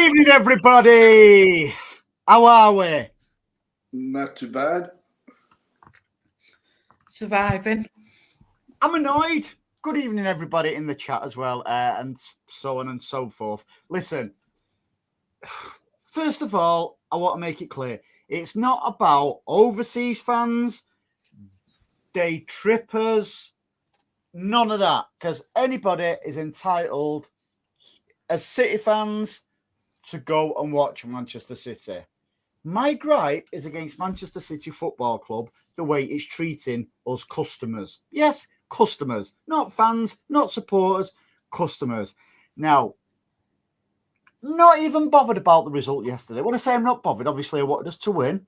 evening, everybody. How are we? Not too bad. Surviving. I'm annoyed. Good evening, everybody in the chat as well, and so on and so forth. Listen, first of all, I want to make it clear. It's not about overseas fans, day trippers, none of that, because anybody is entitled, as City fans, to go and watch Manchester City. My gripe is against Manchester City Football Club, the way it's treating us customers. Yes, customers, not fans, not supporters, customers. Now, not even bothered about the result yesterday. When I say I'm not bothered, obviously I wanted us to win,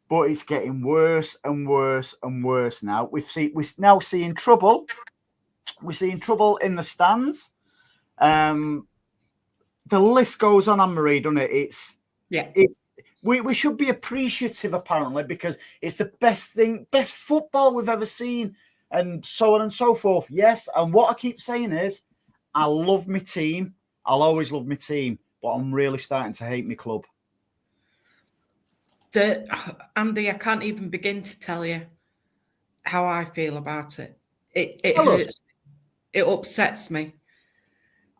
but it's getting worse and worse and worse now. We're now seeing trouble. We're seeing trouble in the stands. The list goes on, Anne-Marie, doesn't it? We should be appreciative, apparently, because it's the best football we've ever seen, and so on and so forth. Yes, and what I keep saying is, I love my team. I'll always love my team, but I'm really starting to hate my club. Andy, I can't even begin to tell you how I feel about it. It hurts. It upsets me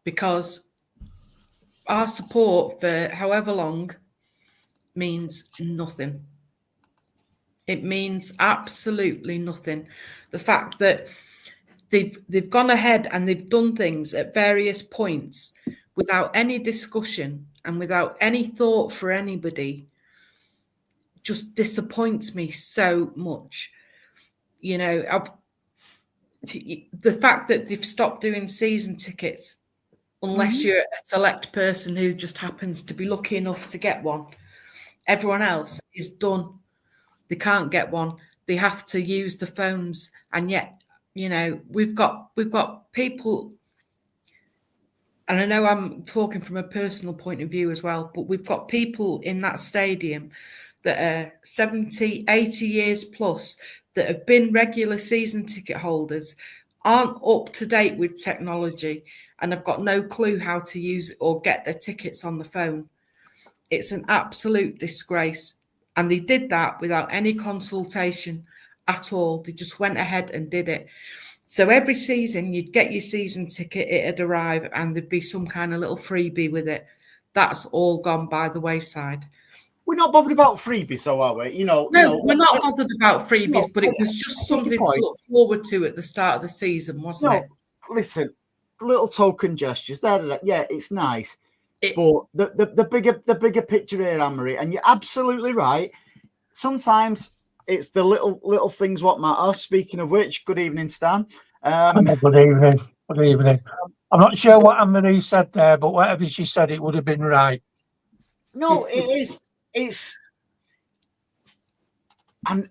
because our support for however long means nothing. It means absolutely nothing. The fact that they've gone ahead and they've done things at various points without any discussion and without any thought for anybody just disappoints me so much. You know, the fact that they've stopped doing season tickets, unless you're a select person who just happens to be lucky enough to get one. Everyone else is done. They can't get one. They have to use the phones. And yet, you know, we've got people, and I know I'm talking from a personal point of view as well, but we've got people in that stadium that are 70, 80 years plus that have been regular season ticket holders, aren't up to date with technology, and have got no clue how to use it or get their tickets on the phone. It's an absolute disgrace. And they did that without any consultation at all. They just went ahead and did it. So every season you'd get your season ticket, it'd arrive, and there'd be some kind of little freebie with it. That's all gone by the wayside. We're not bothered about freebies, though, are we? No, we're not bothered about freebies, but it was just something to look forward to at the start of the season, wasn't it? Listen, little token gestures. Yeah, it's nice. But the bigger picture here, Anne-Marie, and you're absolutely right. Sometimes it's the little things what matter. Speaking of which, good evening, Stan. Good evening. Good evening. I'm not sure what Anne-Marie said there, but whatever she said, it would have been right. No, it is. I'm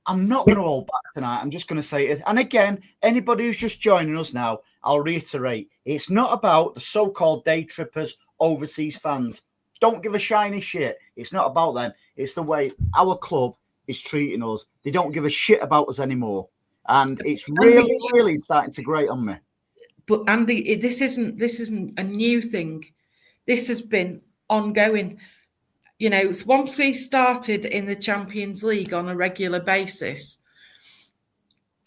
not going to hold back tonight. I'm just going to say it. And again, anybody who's just joining us now, I'll reiterate, it's not about the so-called day trippers, overseas fans. Don't give a shiny shit. It's not about them. It's the way our club is treating us. They don't give a shit about us anymore. And it's really starting to grate on me. But Andy, this isn't a new thing. This has been ongoing. You know, once we started in the Champions League on a regular basis,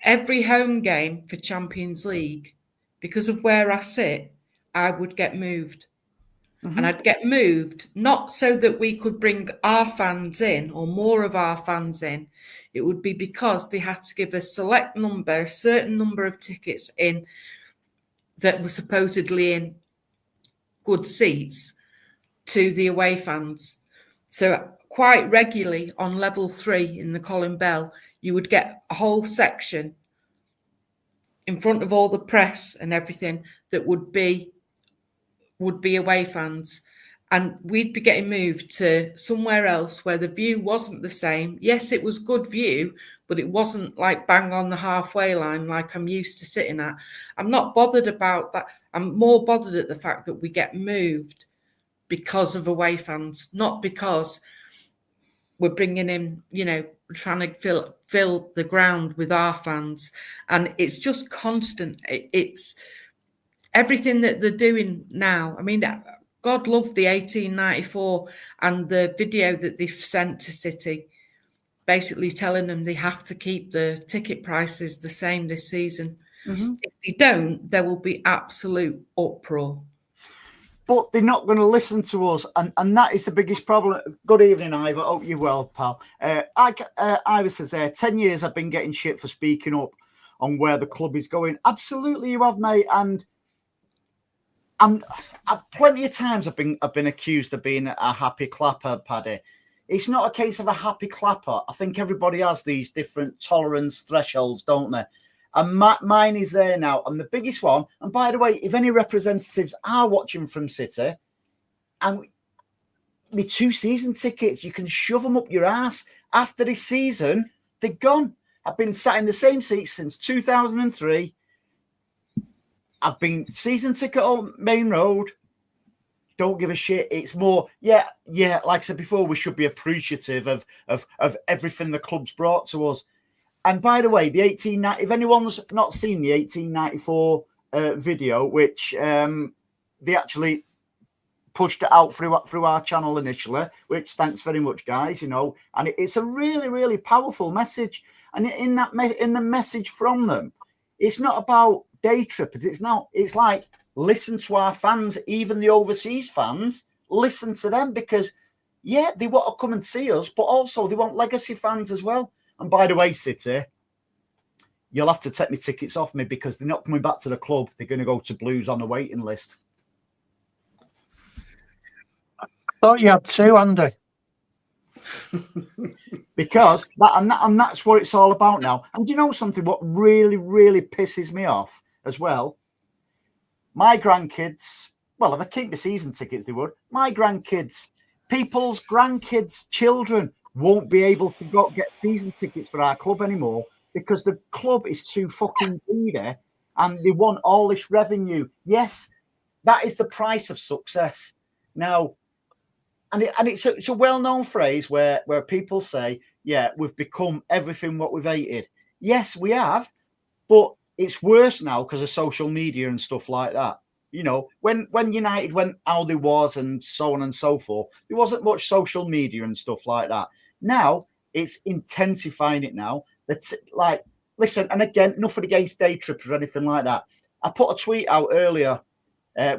every home game for Champions League, because of where I sit, I would get moved. And I'd get moved, not so that we could bring our fans in or more of our fans in. It would be because they had to give a certain number of tickets in that were supposedly in good seats to the away fans. So quite regularly on level 3 in the Colin Bell, you would get a whole section in front of all the press and everything that would be away fans, and we'd be getting moved to somewhere else where the view wasn't the same. Yes, it was good view, but it wasn't like bang on the halfway line like I'm used to sitting at. I'm not bothered about that. I'm more bothered at the fact that we get moved because of away fans, not because we're bringing in, you know, trying to fill the ground with our fans. And it's just constant. It's everything that they're doing now. I mean, God love the 1894 and the video that they've sent to City, basically telling them they have to keep the ticket prices the same this season. Mm-hmm. If they don't, there will be absolute uproar. But they're not going to listen to us, and that is the biggest problem. Good evening, Ivor. Hope you're well, pal. Ivor says there, 10 years I've been getting shit for speaking up on where the club is going. Absolutely, you have, mate. And I've plenty of times I've been accused of being a happy clapper, Paddy. It's not a case of a happy clapper. I think everybody has these different tolerance thresholds, don't they? And mine is there now. And the biggest one, and by the way, if any representatives are watching from City, and me 2 season tickets, you can shove them up your ass. After this season, they're gone. I've been sat in the same seat since 2003. I've been season ticket on Main Road. Don't give a shit. It's more, yeah. Like I said before, we should be appreciative of everything the club's brought to us. And by the way, if anyone's not seen the 1894 video, which they actually pushed it out through our channel initially, which thanks very much, guys. And it's a really, really powerful message. And in the message from them, it's not about day trippers. It's like, listen to our fans, even the overseas fans. Listen to them because, yeah, they want to come and see us, but also they want legacy fans as well. And by the way, City, you'll have to take me tickets off me because they're not coming back to the club. They're going to go to Blues on the waiting list. I thought you had 2, Andy. Because that's what it's all about now. And do you know something? What really, really pisses me off as well? My grandkids, well, if I keep the season tickets, they would. My grandkids, people's grandkids, children won't be able to get season tickets for our club anymore because the club is too fucking greedy and they want all this revenue. Yes, that is the price of success. Now, and it's a well-known phrase where people say, yeah, we've become everything what we've hated. Yes, we have, but it's worse now because of social media and stuff like that. When United went how they was and so on and so forth, there wasn't much social media and stuff like that. Now it's intensifying it now. That's like, listen, and again, nothing against day trippers or anything like that. I put a tweet out earlier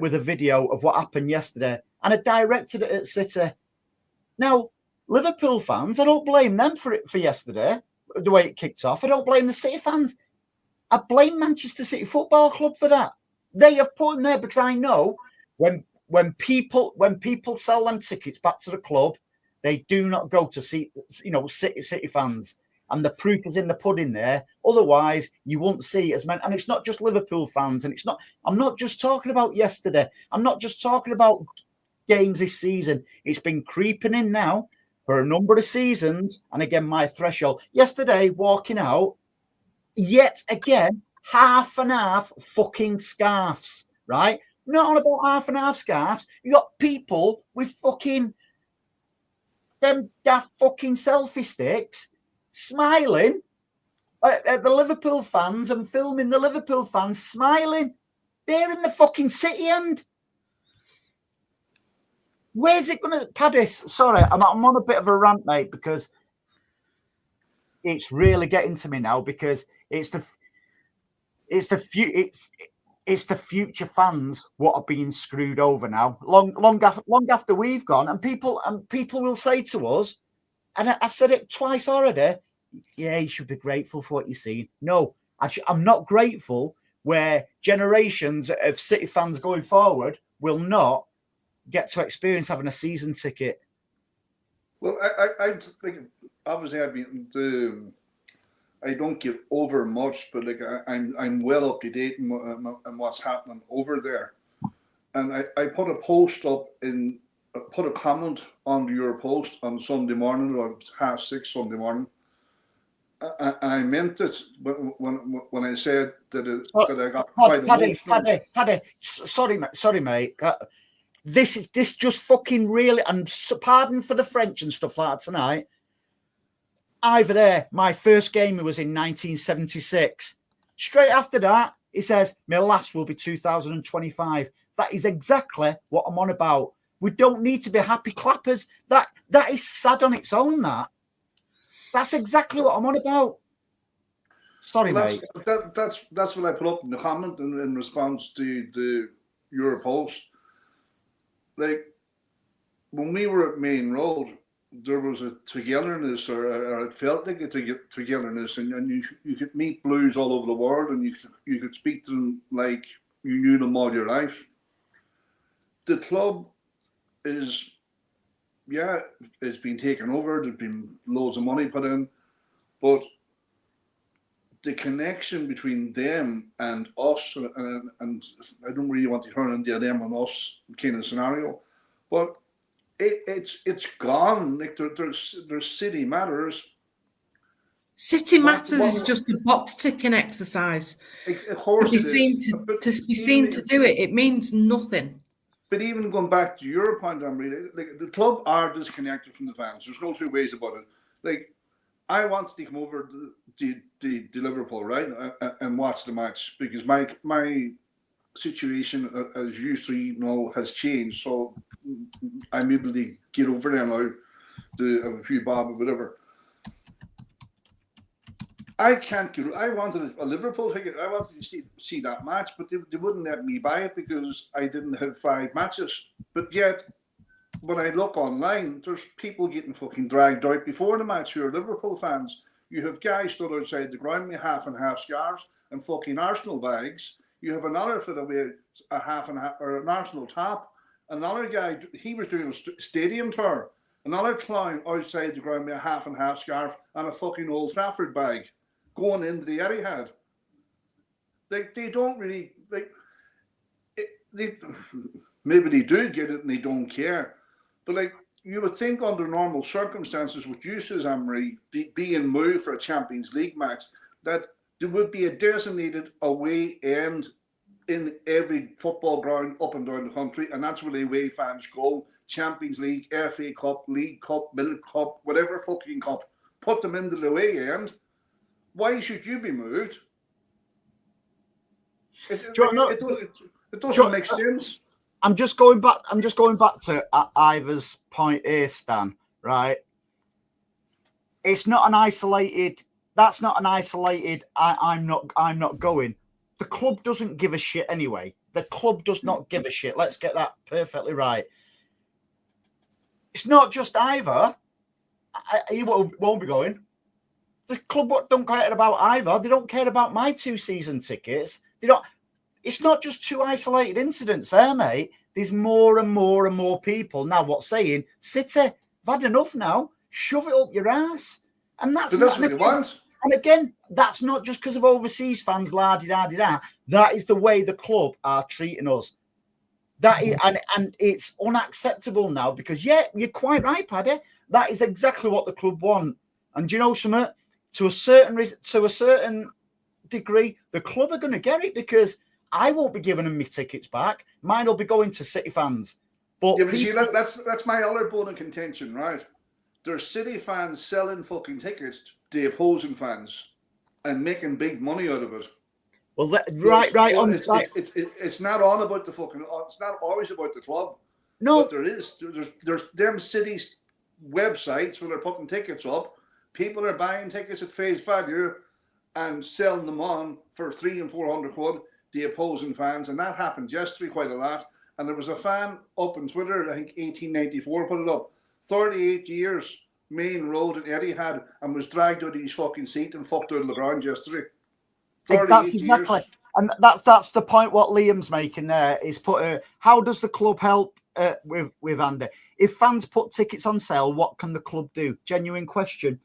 with a video of what happened yesterday, and I directed it at City. Now, Liverpool fans, I don't blame them for yesterday, the way it kicked off. I don't blame the City fans. I blame Manchester City Football Club for that. They have put in there because I know when people sell them tickets back to the club, they do not go to see, City fans. And the proof is in the pudding there. Otherwise, you won't see as many. And it's not just Liverpool fans. And I'm not just talking about yesterday. I'm not just talking about games this season. It's been creeping in now for a number of seasons. And again, my threshold. Yesterday, walking out, yet again, half and half fucking scarves, right? Not on about half and half scarves. You got people with fucking them daft fucking selfie sticks smiling at the Liverpool fans and filming the Liverpool fans smiling. They're in the fucking City end. Where's it going to... Paddy, sorry, I'm on a bit of a rant, mate, because it's really getting to me now because it's the future fans what are being screwed over now. Long after we've gone, and people will say to us, and I've said it twice already. Yeah, you should be grateful for what you see. No, I'm not grateful. Where generations of City fans going forward will not get to experience having a season ticket. Well, I think obviously I don't give over much, but I'm well up to date on what's happening over there. And I put a post up put a comment on your post on Sunday morning, about 5:30 Sunday morning. And I meant it when I said that I got quite emotional. Paddy, sorry, mate. This just fucking really, and pardon for the French and stuff like that tonight. Either there, my first game was in 1976. Straight after that, he says, my last will be 2025. That is exactly what I'm on about. We don't need to be happy clappers. That is sad on its own. That's exactly what I'm on about. Sorry, mate. That's what I put up in the comment in response to your post. Like, when we were at Main Road, there was a togetherness, or it felt like a togetherness, and you could meet Blues all over the world, and you could speak to them like you knew them all your life. The club it's been taken over. There's been loads of money put in, but the connection between them and us, and I don't really want to turn into them and us kind of scenario, but it's gone. Like there's City Matters. City Matters is just a box ticking exercise. Of course, to be seen to do it, it means nothing. But even going back to your point, Amri, like the club are disconnected from the fans. There's no two ways about it. Like, I wanted to come over to Liverpool, right, and watch the match, because my situation, as you three know, has changed. So I'm able to get over there now to have a few bob or whatever. I can't get. I wanted a Liverpool ticket. I wanted to see that match, but they wouldn't let me buy it because I didn't have 5 matches. But yet, when I look online, there's people getting fucking dragged out before the match who are Liverpool fans. You have guys stood outside the ground with half and half scarves and fucking Arsenal bags. You have another for the way a half and half, or an Arsenal top. Another guy, he was doing a stadium tour. Another clown outside the ground with a half and half scarf and a fucking Old Trafford bag, going into the Etihad. Like, they don't really, like, maybe they do get it and they don't care. But, like, you would think under normal circumstances, what you says, Anne-Marie, being moved for a Champions League match, that there would be a designated away end in every football ground up and down the country, and that's where the away fans go. Champions League, FA Cup, League Cup, Milk Cup, whatever fucking cup. Put them into the away end. Why should you be moved? It doesn't make sense. I'm just going back to Ivor's point here, Stan. Right? It's not an isolated. That's not an isolated. I'm not going. The club doesn't give a shit anyway. The club does not give a shit. Let's get that perfectly right. It's not just Ivor. He won't be going. The club don't care about Ivor. They don't care about my 2 season tickets. They don't. It's not just 2 isolated incidents there, mate. There's more and more and more people now. What's saying, City, I've had enough now. Shove it up your ass. And that's what you want. And again, that's not just because of overseas fans, la-di-da-di-da. That is the way the club are treating us. That is, and it's unacceptable now because, yeah, you're quite right, Paddy. That is exactly what the club want. And do you know something? To a certain degree, the club are going to get it because I won't be giving them my tickets back. Mine will be going to City fans. But see, that's my other bone of contention, right? There's City fans selling fucking tickets to opposing fans and making big money out of it. Well, right. It's not on about the fucking. It's not always about the club. No, but there's them cities websites where they're putting tickets up. People are buying tickets at face value and selling them on for 300 and 400 quid. The opposing fans, and that happened yesterday quite a lot. And there was a fan up on Twitter, I think 1894, put it up. 38 years, Main Road in Etihad, and was dragged out of his fucking seat and fucked out of the ground yesterday. That's exactly, and that's the point. What Liam's making there is how does the club help with Andy? If fans put tickets on sale, what can the club do? Genuine question.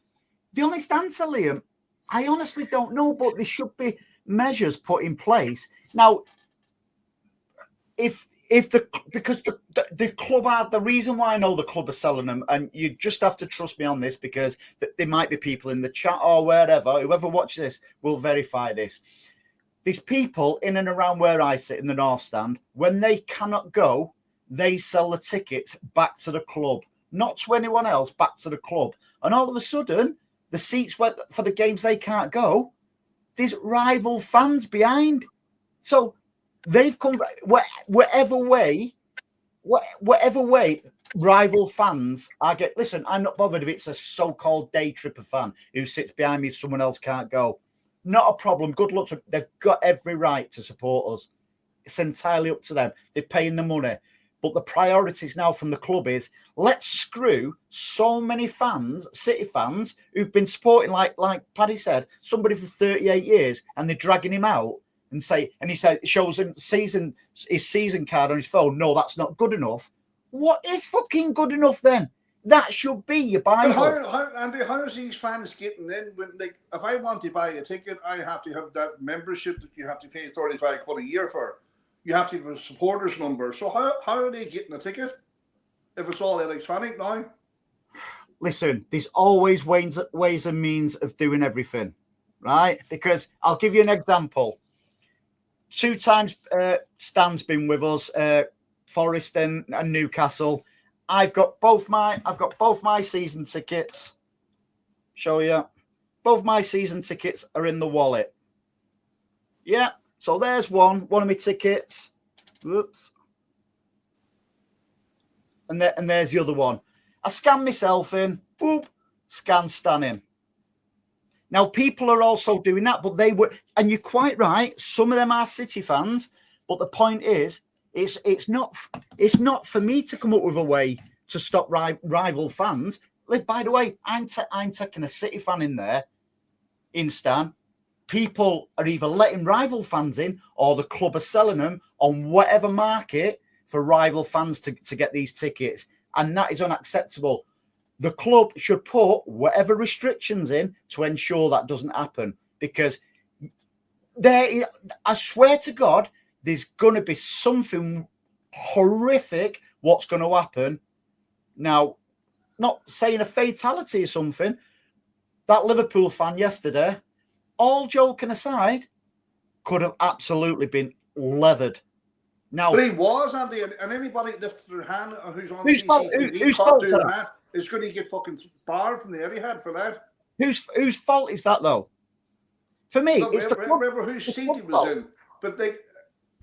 The honest answer, Liam, I honestly don't know, but there should be measures put in place now. Because the club are the reason why I know the club are selling them, and you just have to trust me on this because there might be people in the chat or wherever, whoever watches this will verify this. There's people in and around where I sit in the North Stand. When they cannot go, they sell the tickets back to the club, not to anyone else, back to the club. And all of a sudden, the seats for the games they can't go, there's rival fans behind. So they've come whatever way whatever way rival fans I get. Listen, I'm not bothered if it's a so-called day tripper fan who sits behind me if someone else can't go. Not a problem. Good luck to them. They've got every right to support us. It's entirely up to them. They're paying the money. But the priorities now from the club is let's screw so many fans, City fans, who've been supporting, like Paddy said, somebody for 38 years, and they're dragging him out and he said, shows him his season card on his phone. No, that's not good enough. What is fucking good enough then? That should be your Bible. But Andy, how is these fans getting in? When, like, if I want to buy a ticket, I have to have that membership that you have to pay 35 quid a year for. You have to have a supporters number. So how are they getting a ticket if it's all electronic now? Listen, there's always ways and means of doing everything, right? Because I'll give you an example. 2 times Stan's been with us, Forest and Newcastle. I've got both my season tickets. Show you. Both my season tickets are in the wallet. Yeah. So there's one of my tickets. Whoops. And there's the other one. I scan myself in. Boop. Scan Stan in. Now, people are also doing that, but they were, and you're quite right, some of them are City fans, but the point is, it's not for me to come up with a way to stop rival fans. By the way, I'm taking a City fan in there, in Stan. People are either letting rival fans in or the club are selling them on whatever market for rival fans to get these tickets. And that is unacceptable. The club should put whatever restrictions in to ensure that doesn't happen. Because I swear to God, there's going to be something horrific what's going to happen. Now, not saying a fatality or something, that Liverpool fan yesterday, all joking aside, could have absolutely been leathered. Now, but he was, Andy, and anybody lifted their hand who's on whose fault that is going to get fucking barred from the Etihad for that. Whose fault is that, though? For me, so it's remember whose seat he was in. But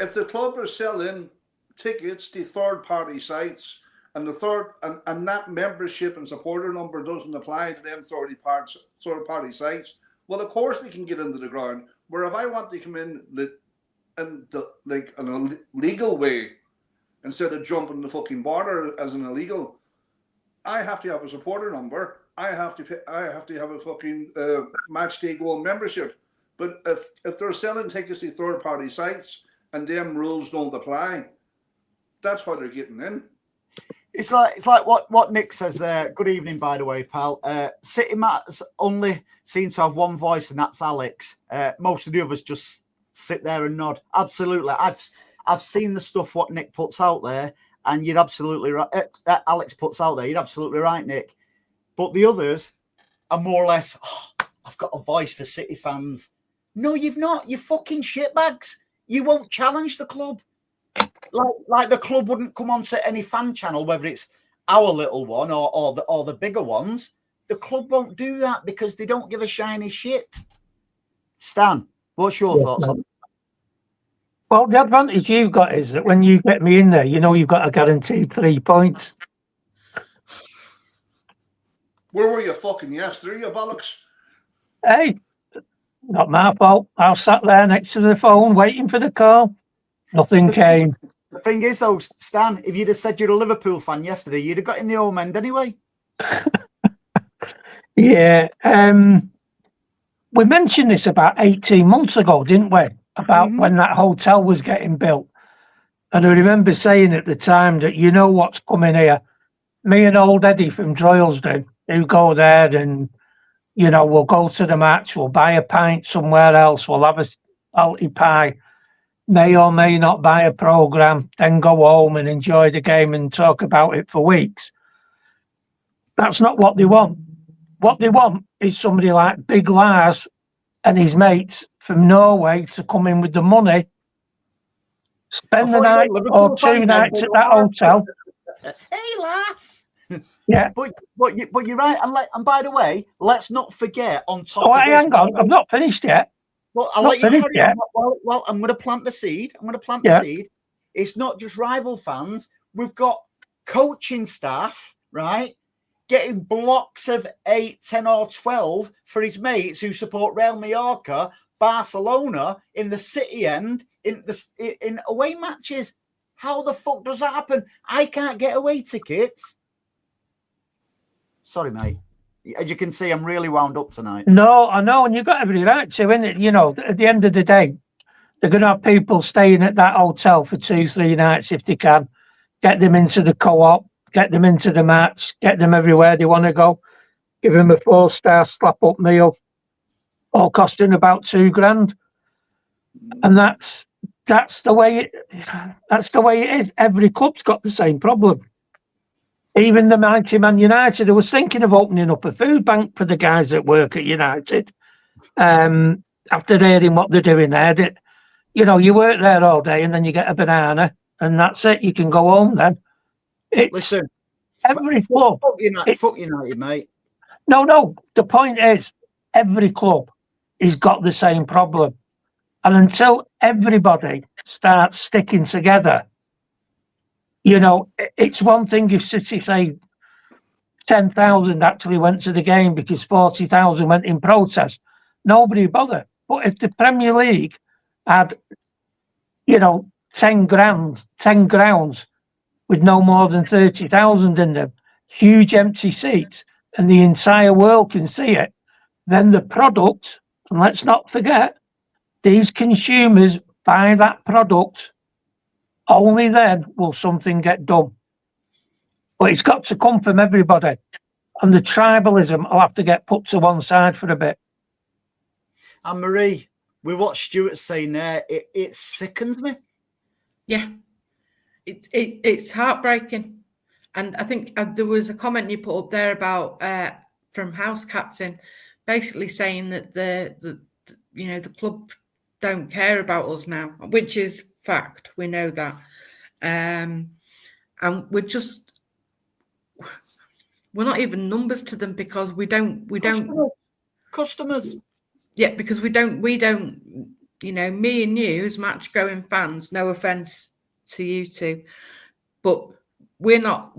if the club are selling tickets to third-party sites, and and that membership and supporter number doesn't apply to them third-party sites, well, of course they can get into the ground. Where if I want to come in in a legal way, instead of jumping the fucking border as an illegal, I have to have a supporter number. I have to have a fucking match day goal membership. But if they're selling tickets to third party sites and them rules don't apply, that's how they're getting in. It's like what Nick says there. Good evening, by the way, pal. City Matters only seem to have one voice, and that's Alex. Most of the others just sit there and nod. Absolutely, I've seen the stuff what Nick puts out there, and you're absolutely right. Alex puts out there. You're absolutely right, Nick. But the others are more or less. Oh, I've got a voice for City fans. No, you've not. You fucking shitbags. You won't challenge the club. Like the club wouldn't come onto any fan channel, whether it's our little one or the bigger ones. The club won't do that because they don't give a shiny shit. Stan, what's your thoughts on that? Well, the advantage you've got is that when you get me in there, you know you've got a guaranteed 3 points. Where were you fucking yesterday, you bollocks? Hey, not my fault. I sat there next to the phone waiting for the call. Nothing came. The thing is, though, Stan, if you'd have said you're a Liverpool fan yesterday, you'd have got in the home end anyway. Yeah. We mentioned this about 18 months ago, didn't we? About when that hotel was getting built. And I remember saying at the time that you know what's coming here. Me and old Eddie from Droylsden, who go there and, you know, we'll go to the match, we'll buy a pint somewhere else, we'll have a salty pie, may or may not buy a programme, then go home and enjoy the game and talk about it for weeks. That's not what they want. What they want is somebody like Big Lars and his mates from Norway to come in with the money, spend the night or 2 nights at that hotel. Hey, Lars. Yeah. But you're right. And by the way, let's not forget on top of this. Hang on. I'm not finished yet. Well, I'll let you carry on. Well, I'm going to plant the seed. The seed. It's not just rival fans. we've got coaching staff, right, getting blocks of 8, 10 or 12 for his mates who support Real Mallorca, Barcelona in the city end, in away matches. How the fuck does that happen? I can't get away tickets. Sorry, mate. As you can see, I'm really wound up tonight. No, I know, and you've got every right to, innit? You know, at the end of the day, they're going to have people staying at that hotel for 2-3 nights if they can. Get them into the co-op, get them into the match, get them everywhere they want to go. Give them a 4-star slap-up meal, all costing about $2,000. And that's the way it is. Every club's got the same problem. Even the mighty Man United, I was thinking of opening up a food bank for the guys that work at United. After hearing what they're doing there, you know, you work there all day and then you get a banana and that's it. You can go home then. Listen, every club. Fuck United, mate. No. The point is, every club has got the same problem. And until everybody starts sticking together, you know, it's one thing if City say 10,000 actually went to the game because 40,000 went in protest. Nobody bothered. But if the Premier League had, you know, 10 grounds with no more than 30,000 in them, huge empty seats, and the entire world can see it, then the product, and let's not forget, these consumers buy that product, only then will something get done. But it's got to come from everybody. And the tribalism will have to get put to one side for a bit. And Marie, with what Stuart's saying there, it sickens me. Yeah, it's heartbreaking. And I think there was a comment you put up there about from House Captain, basically saying that the club don't care about us now, which is fact. We know that, and we're not even numbers to them because we don't customers. Yeah, because we don't, you know, me and you as match going fans, no offense to you two, but we're not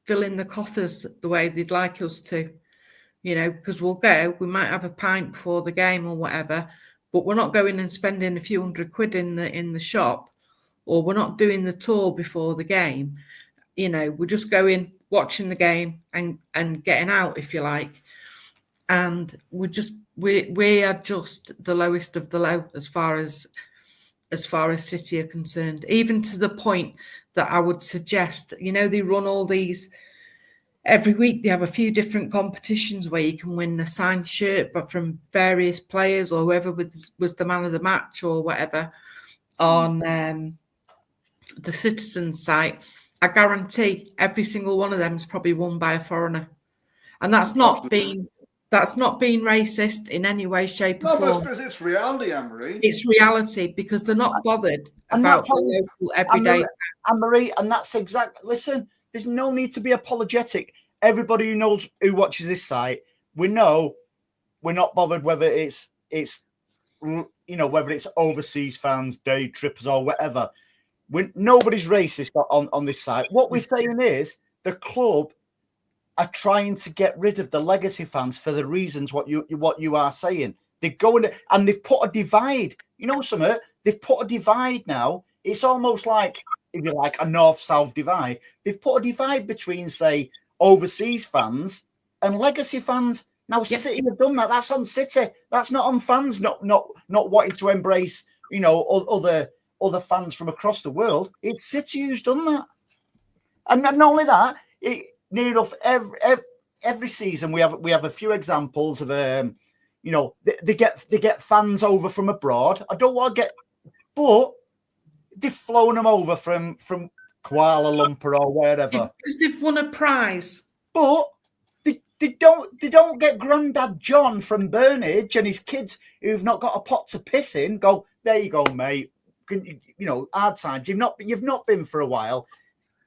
filling the coffers the way they'd like us to, you know, because we might have a pint before the game or whatever, but we're not going and spending a few £100 in the shop, or we're not doing the tour before the game. You know, we're just going, watching the game and getting out, if you like. And we are just the lowest of the low as far as City are concerned, even to the point that I would suggest, you know, they run all these every week. They have a few different competitions where you can win a signed shirt, but from various players or whoever was the man of the match or whatever on the Citizen site. I guarantee every single one of them is probably won by a foreigner, and that's not being racist in any way, shape, or form. But it's reality, Anne-Marie. It's reality because they're not bothered about the local everyday. Anne-Marie, and that's exactly. Listen, there's no need to be apologetic. Everybody who watches this site, we know we're not bothered whether it's whether it's overseas fans, day trippers, or whatever. Nobody's racist on this site. What we're saying is the club are trying to get rid of the legacy fans for the reasons what you are saying. They're going and they've put a divide. You know something? They've put a divide now. It's almost like, if you like, a north-south divide. They've put a divide between, say, overseas fans and legacy fans. Now, yep. City have done that. That's on City. That's not on fans not wanting to embrace, you know, other fans from across the world. It's City who's done that. And not only that, near enough every season we have a few examples of they get fans over from abroad. I don't want to get, but they've flown them over from Kuala Lumpur or wherever because they've won a prize. But they don't get Grandad John from Burnage and his kids who've not got a pot to piss in. Go, there you go, mate. You know, hard times. You've not been for a while.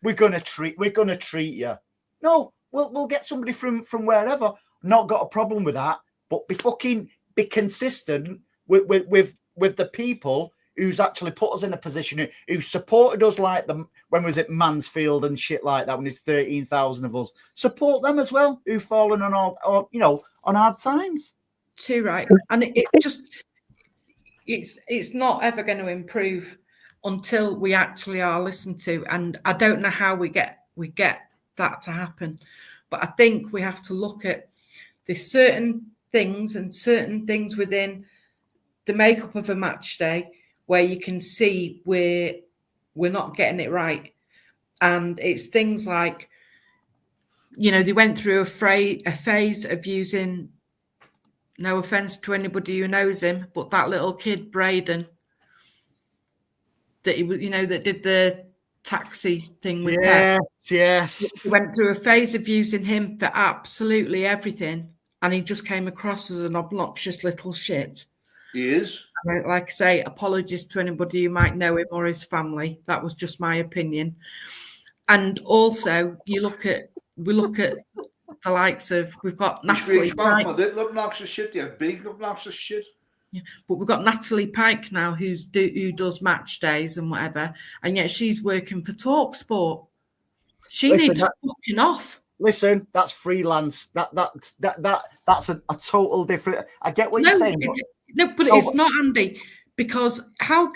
We're gonna treat you. No, we'll get somebody from wherever. Not got a problem with that, but be consistent with the people who's actually put us in a position, who supported us like when was it Mansfield and shit like that, when there's 13,000 of us. Support them as well, who've fallen on on hard times. Too right. And it's not ever going to improve until we actually are listened to. And I don't know how we get that to happen. But I think we have to look at there's certain things within the makeup of a match day where you can see we're not getting it right. And it's things like, they went through a phase of using, no offense to anybody who knows him, but that little kid, Braden, that that did the taxi thing with Pep. Yes. He went through a phase of using him for absolutely everything. And he just came across as an obnoxious little shit. He is. Like I say, apologies to anybody who might know him or his family. That was just my opinion. And also, we look at the likes of, we've got Natalie Pike. Little obnoxious shit, yeah, big obnoxious shit. Yeah, but we've got Natalie Pike now who does match days and whatever, and yet she's working for TalkSport. She needs fucking off. Listen, that's freelance. That's a total different. I get what you're saying. But it's not, Andy, because I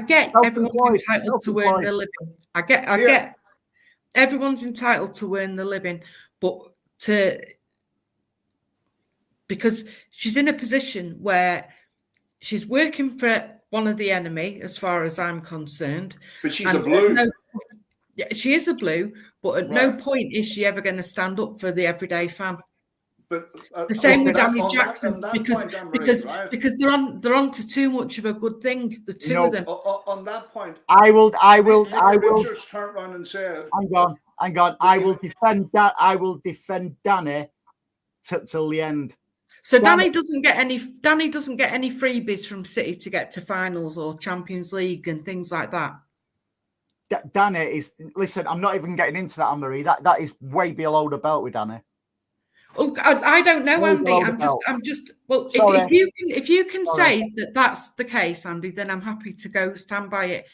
get everyone's entitled to earn their living. I get everyone's entitled to earn the living, but because she's in a position where she's working for one of the enemy, as far as I'm concerned. But she's a blue. She is a blue, but at no point is she ever going to stand up for the everyday fan. But the same with Danny Jackson, because they're on to too much of a good thing. The two of them. On that point, I will. Richards turned around and said, "Hang on. I will defend that. I will defend Danny till the end." So Danny doesn't get any freebies from City to get to finals or Champions League and things like that. Danny is. Listen, I'm not even getting into that, Anne-Marie. That is way below the belt with Danny. Well, I don't know, Andy. I'm just. Well, if you can say that that's the case, Andy, then I'm happy to go stand by it.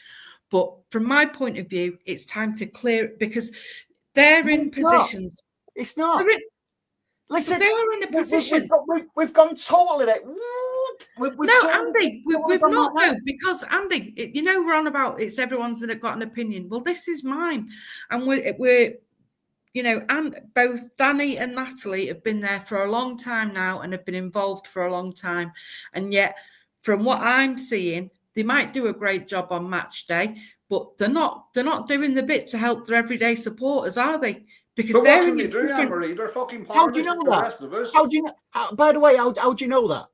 But from my point of view, it's time to clear it because they're in positions. It's not. Listen, they are in a position. We've gone totally. Andy, we've not though, because Andy, we're on about it's everyone's got an opinion. Well, this is mine, and we're and both Danny and Natalie have been there for a long time now and have been involved for a long time, and yet, from what I'm seeing, they might do a great job on match day, but they're not doing the bit to help their everyday supporters, are they? Because but they're what can they do, Anne-Marie? They're fucking part of the rest of us. How do you know? By the way, how do you know that?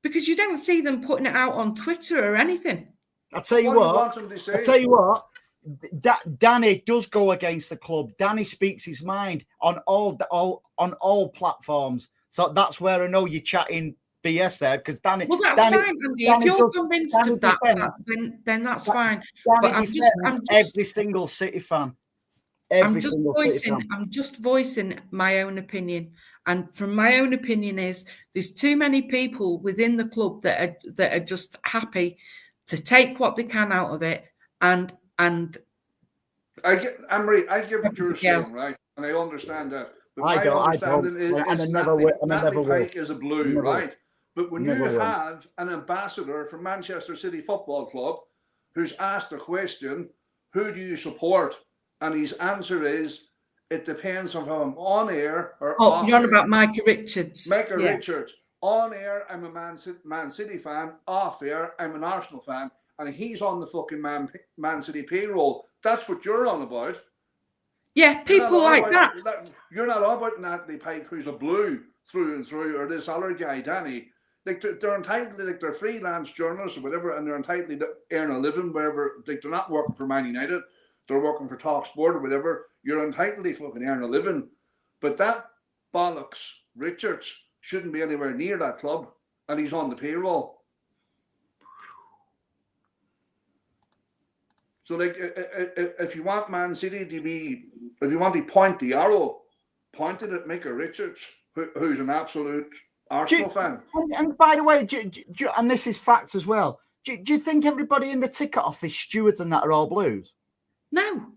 Because you don't see them putting it out on Twitter or anything. I'll tell you what. Danny does go against the club. Danny speaks his mind on all platforms. So that's where I know you're chatting BS there because Danny. Well, that's fine, Andy. If you're convinced of that, then that's fine. But I'm just every single City fan. I'm just voicing my own opinion, and from my own opinion is there's too many people within the club that are just happy to take what they can out of it, and I get Anne-Marie, I get what you're saying, right, and I understand that. But my understanding is Natalie Pike is a blue, right? But when you have an ambassador from Manchester City Football Club who's asked a question, who do you support? And his answer is, it depends on how I'm on air or off air. You're on about Micah Richards. Richards. On air, I'm a Man City fan. Off air, I'm an Arsenal fan. And he's on the fucking Man City payroll. That's what you're on about. Yeah, people like that. You're not on about Natalie Pike, who's a blue through and through, or this other guy, Danny. Like they're entitled, like they're freelance journalists or whatever, and they're entitled to earn a living wherever. Like they're not working for Man United. They're working for TalkSport or whatever. You're entitled to fucking earn a living. But that bollocks, Richards, shouldn't be anywhere near that club. And he's on the payroll. So, like, if you want Man City to be, if you want to point the arrow, point it at Micah Richards, who's an absolute Arsenal fan. And by the way, and this is facts as well. Do you think everybody in the ticket office, stewards and that, are all Blues? No.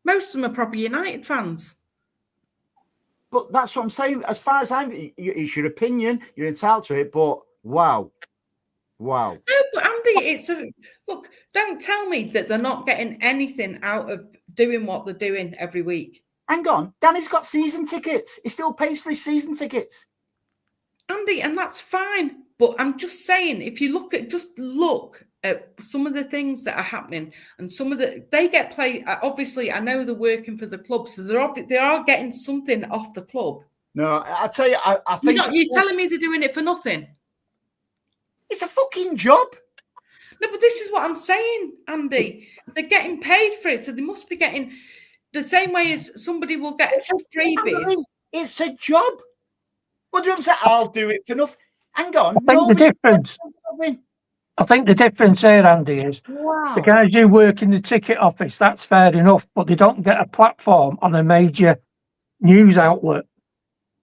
Most of them are probably United fans. But that's what I'm saying. As far as it's your opinion, you're entitled to it, but wow. No, but Andy, look, don't tell me that they're not getting anything out of doing what they're doing every week. Hang on. Danny's got season tickets. He still pays for his season tickets. Andy, and that's fine. But I'm just saying, if you look at some of the things that are happening, and they get played. Obviously, I know they're working for the club, so they are getting something off the club. No, I tell you, I think you're telling me they're doing it for nothing. It's a fucking job. No, but this is what I'm saying, Andy. They're getting paid for it, so they must be getting the same way as somebody will get freebies. It's a job. What do you say? I'll do it for nothing. Hang on. I think the difference here, Andy, is the guys who work in the ticket office, that's fair enough, but they don't get a platform on a major news outlet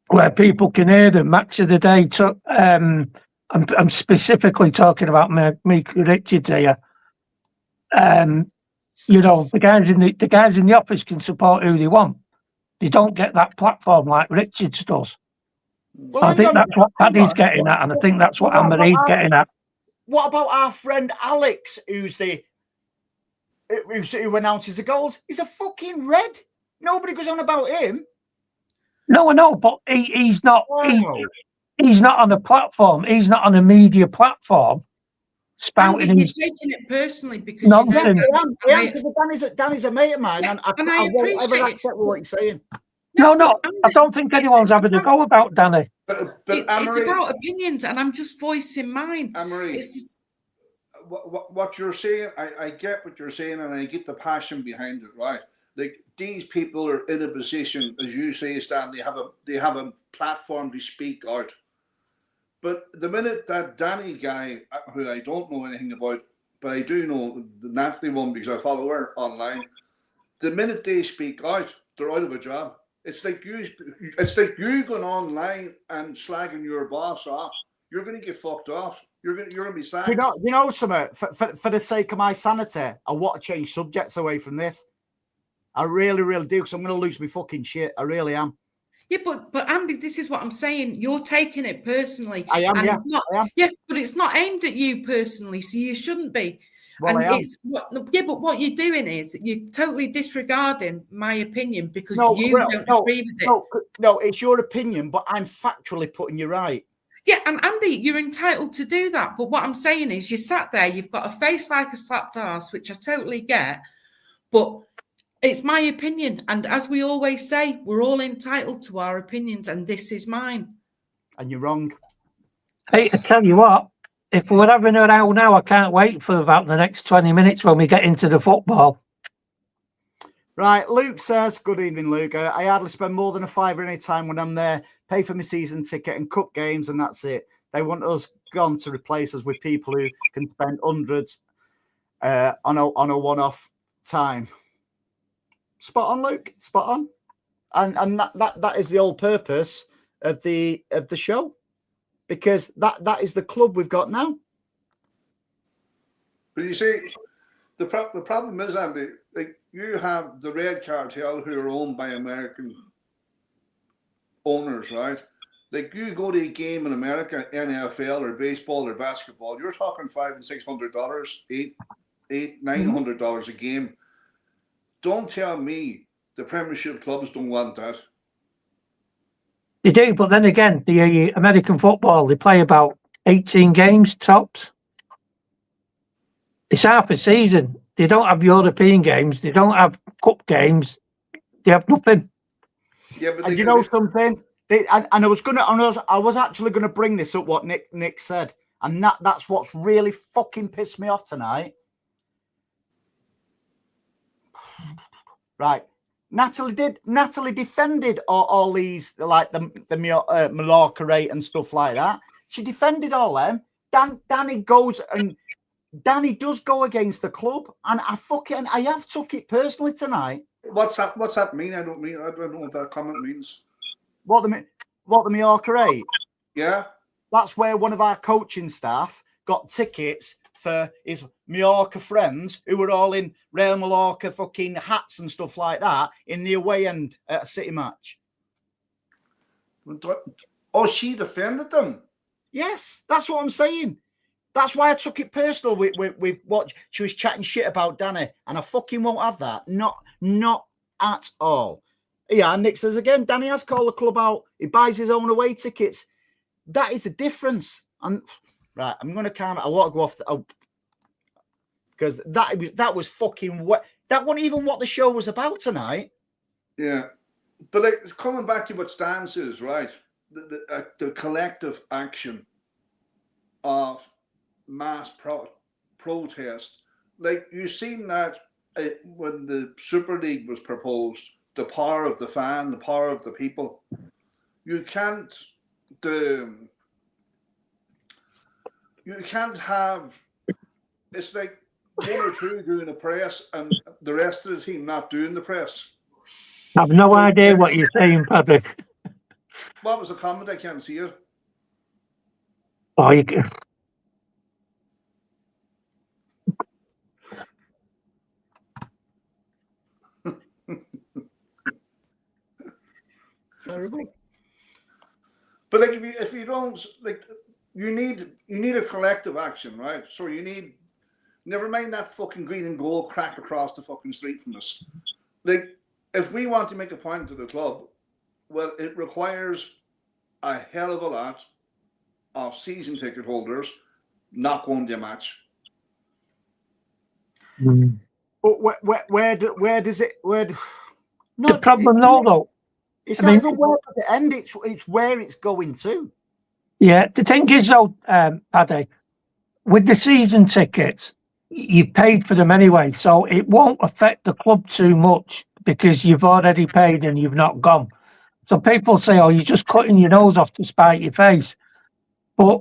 where people can hear them. Match of the day. I'm specifically talking about Mika Richards here. The guys in the office can support who they want. They don't get that platform like Richards does. Well, I think that's what Paddy's getting at, and I think that's what Anne-Marie's getting at. What about our friend Alex, who announces the goals? He's a fucking red. Nobody goes on about him. No, I know, but he's not. He's not on a platform. He's not on a media platform. Spouting. Andy, you're taking it personally because nonsense. Danny's a mate of mine, and I won't ever accept what he's saying. No, I don't think anyone's having a go about Danny. But it's about opinions, and I'm just voicing mine. Anne-Marie, what you're saying, I get what you're saying, and I get the passion behind it, right? Like, these people are in a position, as you say, Stan, they have a platform to speak out. But the minute that Danny guy, who I don't know anything about, but I do know the Natalie one because I follow her online, the minute they speak out, they're out of a job. It's like you going online and slagging your boss off. You're going to get fucked off. You're going to be sacked. You know something? For the sake of my sanity, I want to change subjects away from this. I really, really do, because I'm going to lose my fucking shit. I really am. Yeah, but Andy, this is what I'm saying. You're taking it personally. I am, and yeah. It's not, I am. Yeah, but it's not aimed at you personally, so you shouldn't be. Well, and but what you're doing is you're totally disregarding my opinion because don't agree with it. No, it's your opinion, but I'm factually putting you right. Yeah, and Andy, you're entitled to do that. But what I'm saying is you sat there, you've got a face like a slapped arse, which I totally get, but it's my opinion. And as we always say, we're all entitled to our opinions, and this is mine. And you're wrong. Hey, I tell you what, if we're having a row now, I can't wait for about the next 20 minutes when we get into the football. Right, Luke says, good evening, Luke. I hardly spend more than £5 any time when I'm there, pay for my season ticket and cup games, and that's it. They want us gone to replace us with people who can spend hundreds on a one-off time. Spot on, Luke. Spot on. And that is the whole purpose of the show, because that is the club we've got now. But you see, the problem is, Andy, like, you have the Red Cartel who are owned by American owners, right? Like, you go to a game in America, NFL or baseball or basketball, you're talking $500 and $600, $900 a game. Don't tell me the Premiership clubs don't want that. They do, but then again, the American football, they play about 18 games tops. It's half a season. They don't have European games. They don't have cup games. They have nothing. Yeah, but and you know something? I was actually gonna bring this up. What Nick said, and that's what's really fucking pissed me off tonight. Right, Natalie defended all these, like the Mallorca rate and stuff like that. She defended all them. Danny does go against the club, and I have took it personally tonight. What's that mean? I don't know what that comment means. What the Mallorca rate? Yeah. That's where one of our coaching staff got tickets for his Mallorca friends who were all in Real Mallorca fucking hats and stuff like that in the away end at a City match. Oh, she defended them? Yes, that's what I'm saying. That's why I took it personal with what she was chatting shit about Danny, and I fucking won't have that. Not at all. Yeah, and Nick says again, Danny has called the club out. He buys his own away tickets. That is the difference. And right, I'm going to calm. I want to go off because that was fucking what. That wasn't even what the show was about tonight. Yeah, but like coming back to what Stan says, right? The collective action of mass protest, like you've seen that when the Super League was proposed, the power of the fan, the power of the people. You can't have. It's like one or two doing the press and the rest of the team not doing the press. I've no idea what you're saying, Paddy. What was the comment? I can't see it. Oh, you can. Terrible. But like if you don't like, you need a collective action, right? So you need, never mind that fucking green and gold crack across the fucking street from us. Like if we want to make a point to the club, well, it requires a hell of a lot of season ticket holders not going to a match. But where does it? No, the problem, though. It's not even where does it end. It's where it's going to. Yeah, the thing is, though, Paddy, with the season tickets, you paid for them anyway, so it won't affect the club too much because you've already paid and you've not gone. So people say, "Oh, you're just cutting your nose off to spite your face," but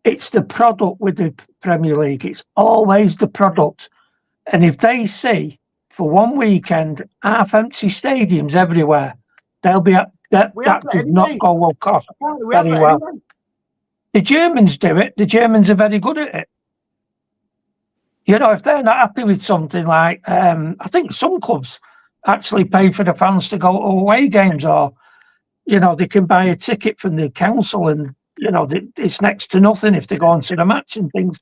it's the product with the Premier League. It's always the product, and if they see for one weekend half-empty stadiums everywhere, they'll be at that. That does not go across very well. Anyway. The Germans do it. The Germans are very good at it. You know, if they're not happy with something like, I think some clubs actually pay for the fans to go to away games, or you know, they can buy a ticket from the council, and you know, it's next to nothing if they go and see the match and things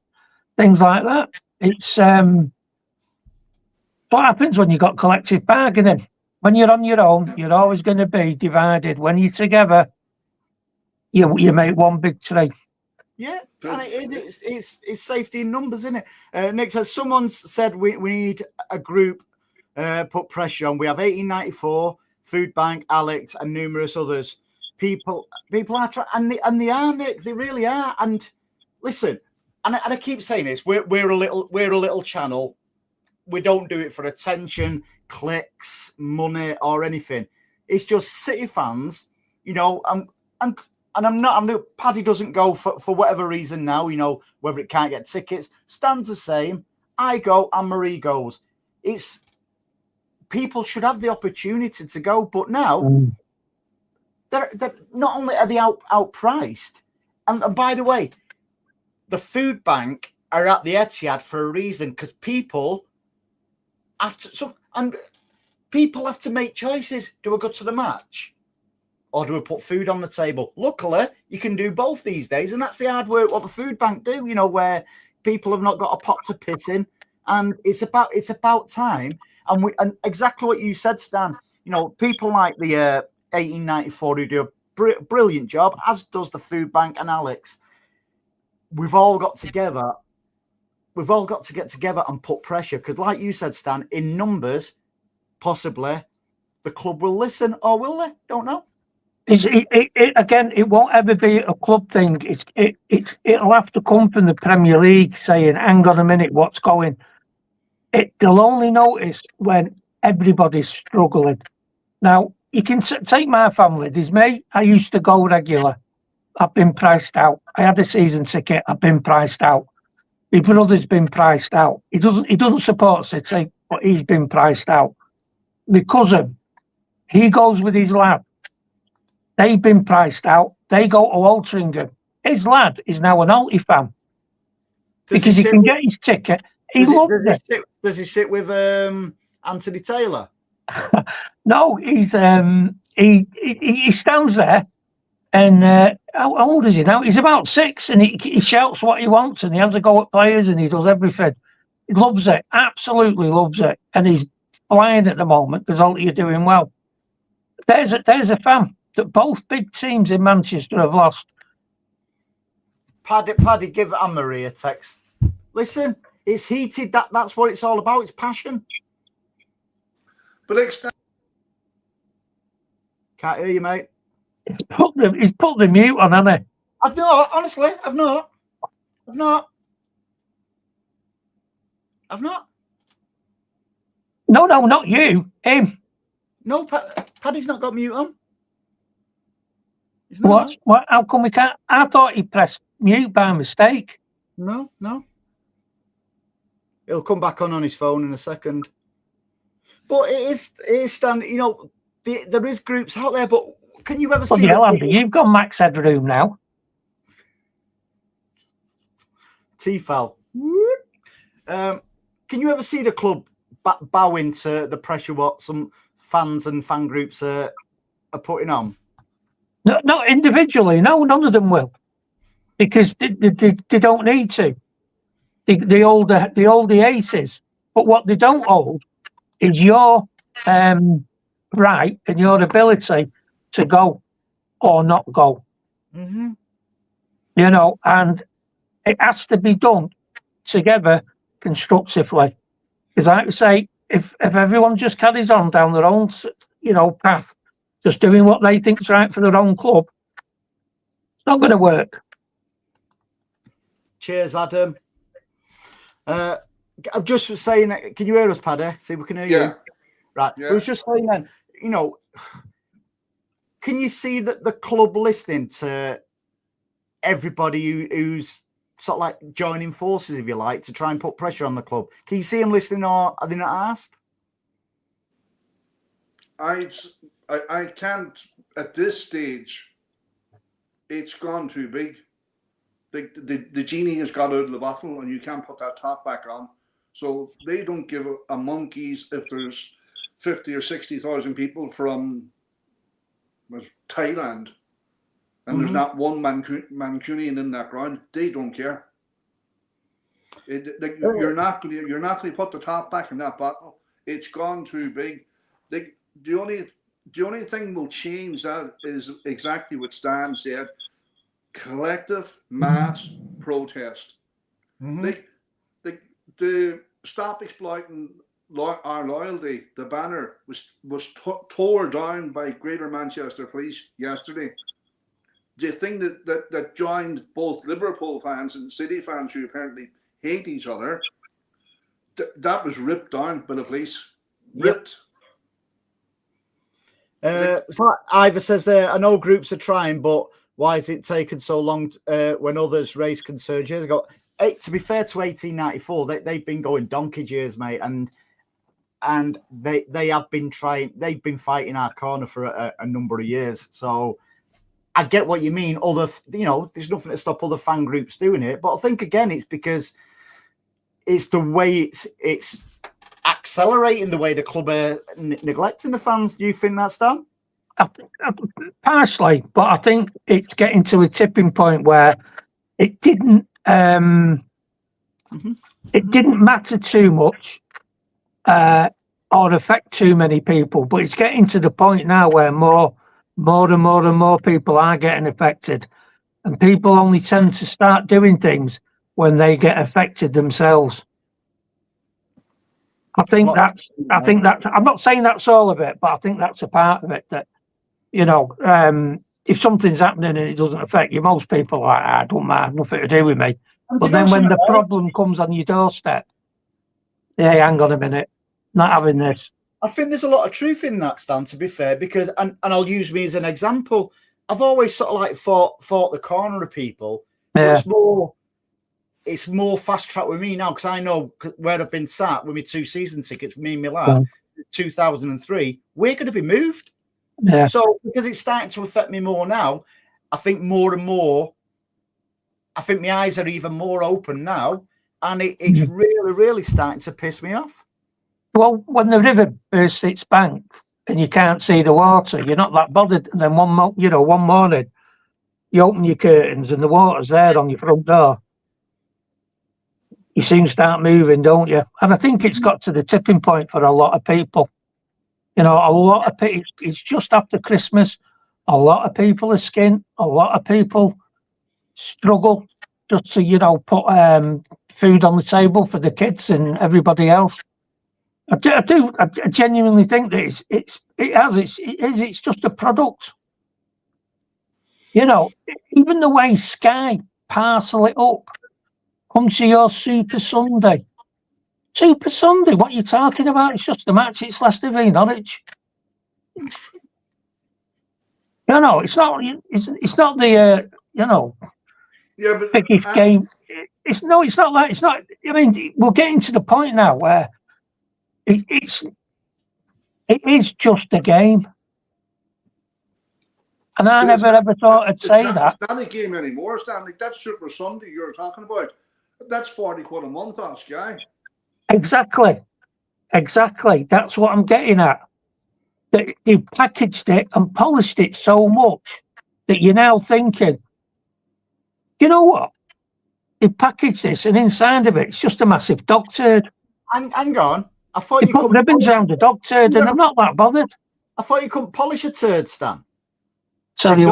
like that. It's what happens when you got collective bargaining. When you're on your own, you're always going to be divided. When you're together, you make one big tree. Yeah, and it's safety in numbers, isn't it? Nick says, someone said we need a group put pressure on. We have 1894, Food Bank, Alex, and numerous others. People are trying, and they are, Nick. They really are. And listen, and I keep saying this: we're a little channel. We don't do it for attention, clicks, money, or anything. It's just City fans, you know. And Paddy doesn't go for whatever reason now, you know, whether it can't get tickets. Stan's the same. I go and Marie goes. It's people should have the opportunity to go, but now they're not only are they outpriced, and by the way, the Food Bank are at the Etihad for a reason, because people have to make choices. Do I go to the match? Or do we put food on the table? Luckily, you can do both these days, and that's the hard work what the Food Bank do, you know, where people have not got a pot to piss in, and it's about time. And exactly what you said, Stan. You know, people like the 1894 who do a brilliant job, as does the Food Bank and Alex. We've all got together. We've all got to get together and put pressure, because, like you said, Stan, in numbers, possibly the club will listen, or will they? Don't know. Again, it won't ever be a club thing. It'll have to come from the Premier League saying, "Hang on a minute, what's going?" They'll only notice when everybody's struggling. Now, you can take my family. There's me. I used to go regular. I've been priced out. I had a season ticket. I've been priced out. My brother's been priced out. He doesn't support City, but he's been priced out. My cousin, he goes with his lad. They've been priced out. They go to Altrincham. His lad is now an Alty fan. because he can get his ticket. He loves it. Does he sit with Anthony Taylor? No, he's he stands there, and how old is he now? He's about 6, and he shouts what he wants, and he has a go at players, and he does everything. He loves it, absolutely loves it, and he's flying at the moment because all you're doing well. There's a fan that both big teams in Manchester have lost. Paddy, give Anne-Marie a text. Listen, it's heated. That's what it's all about. It's passion. But Can't hear you, mate. He's put the mute on, hasn't he? I've not, honestly. I've not. No, not you. Him. No, Paddy's not got mute on. What? How come we can't? I thought he pressed mute by mistake. No. He'll come back on his phone in a second. But it is Stan, you know, there is groups out there, but can you ever see... Andy, you've got max headroom now. T-Fal. Can you ever see the club bowing to the pressure what some fans and fan groups are putting on? No, not individually. No, none of them will, because they don't need to. They hold the aces, but what they don't hold is your right and your ability to go or not go. Mm-hmm. You know, and it has to be done together constructively. Because I would say, if everyone just carries on down their own, path, just doing what they think's right for their own club, it's not going to work. Cheers, Adam. I'm just saying, can you hear us, Paddy? See if we can hear you. Right. Yeah. I was just saying then, can you see that the club listening to everybody who's sort of like joining forces, if you like, to try and put pressure on the club? Can you see them listening, or are they not asked? I can't at this stage. It's gone too big. The genie has got out of the bottle, and you can't put that top back on. So they don't give a monkeys if there's 50 or 60,000 people from Thailand, and there's not one Mancunian in that ground. They don't care. You're not going to put the top back in that bottle. It's gone too big. The only thing will change that is exactly what Stan said: collective mass protest. Mm-hmm. The stop exploiting our loyalty. The banner was tore down by Greater Manchester Police yesterday. The thing that joined both Liverpool fans and City fans, who apparently hate each other, that was ripped down by the police. Ripped. Ivor says, I know groups are trying, but why is it taken so long when others raised concerns years ago? To be fair to 1894, they've been going donkey years, mate, and they have been trying. They've been fighting our corner for a number of years. So I get what you mean. There's nothing to stop other fan groups doing it, but I think again it's because it's the way it's accelerating the way the club are neglecting the fans. Do you think that's done? Partially, but I think it's getting to a tipping point where it didn't matter too much or affect too many people, but it's getting to the point now where more and more people are getting affected, and people only tend to start doing things when they get affected themselves. I think that's I'm not saying that's all of it, but I think that's a part of it. That if something's happening and it doesn't affect you, most people are like, I don't mind, nothing to do with me. But then when the problem comes on your doorstep, hey, hang on a minute, not having this. I think there's a lot of truth in that, Stan, to be fair, because and I'll use me as an example. I've always sort of like fought the corner of people. Yeah. It's more fast track with me now, because I know where I've been sat with my 2 season tickets, me and my lad, 2003, we're going to be moved. Yeah. So because it's starting to affect me more now, I think more and more, I think my eyes are even more open now, and it's really, really starting to piss me off. Well, when the river bursts its bank and you can't see the water, you're not that bothered. And then one morning, you open your curtains and the water's there on your front door. You soon start moving, don't you? And I think it's got to the tipping point for a lot of people. A lot of people, it's just after Christmas. A lot of people are skint. A lot of people struggle just to, put food on the table for the kids and everybody else. I genuinely think that it's just a product. Even the way Sky parcel it up, come to your Super Sunday. Super Sunday, what are you talking about? It's just a match, it's Leicester v Norwich. It's not the Yeah, but biggest game. It's not that. It's not. I mean, we're getting to the point now where it is just a game, and I never ever thought I'd say that. It's not a game anymore, Stan. Like that Super Sunday you're talking about, that's 40 quid a month on Sky. Exactly. That's what I'm getting at. They've packaged it and polished it so much that you're now thinking, you know what? They've packaged this, and inside of it's just a massive dog turd. Hang on. I thought you put ribbons around the dog turd, and I'm not that bothered. I thought you couldn't polish a turd, Stan. Tell you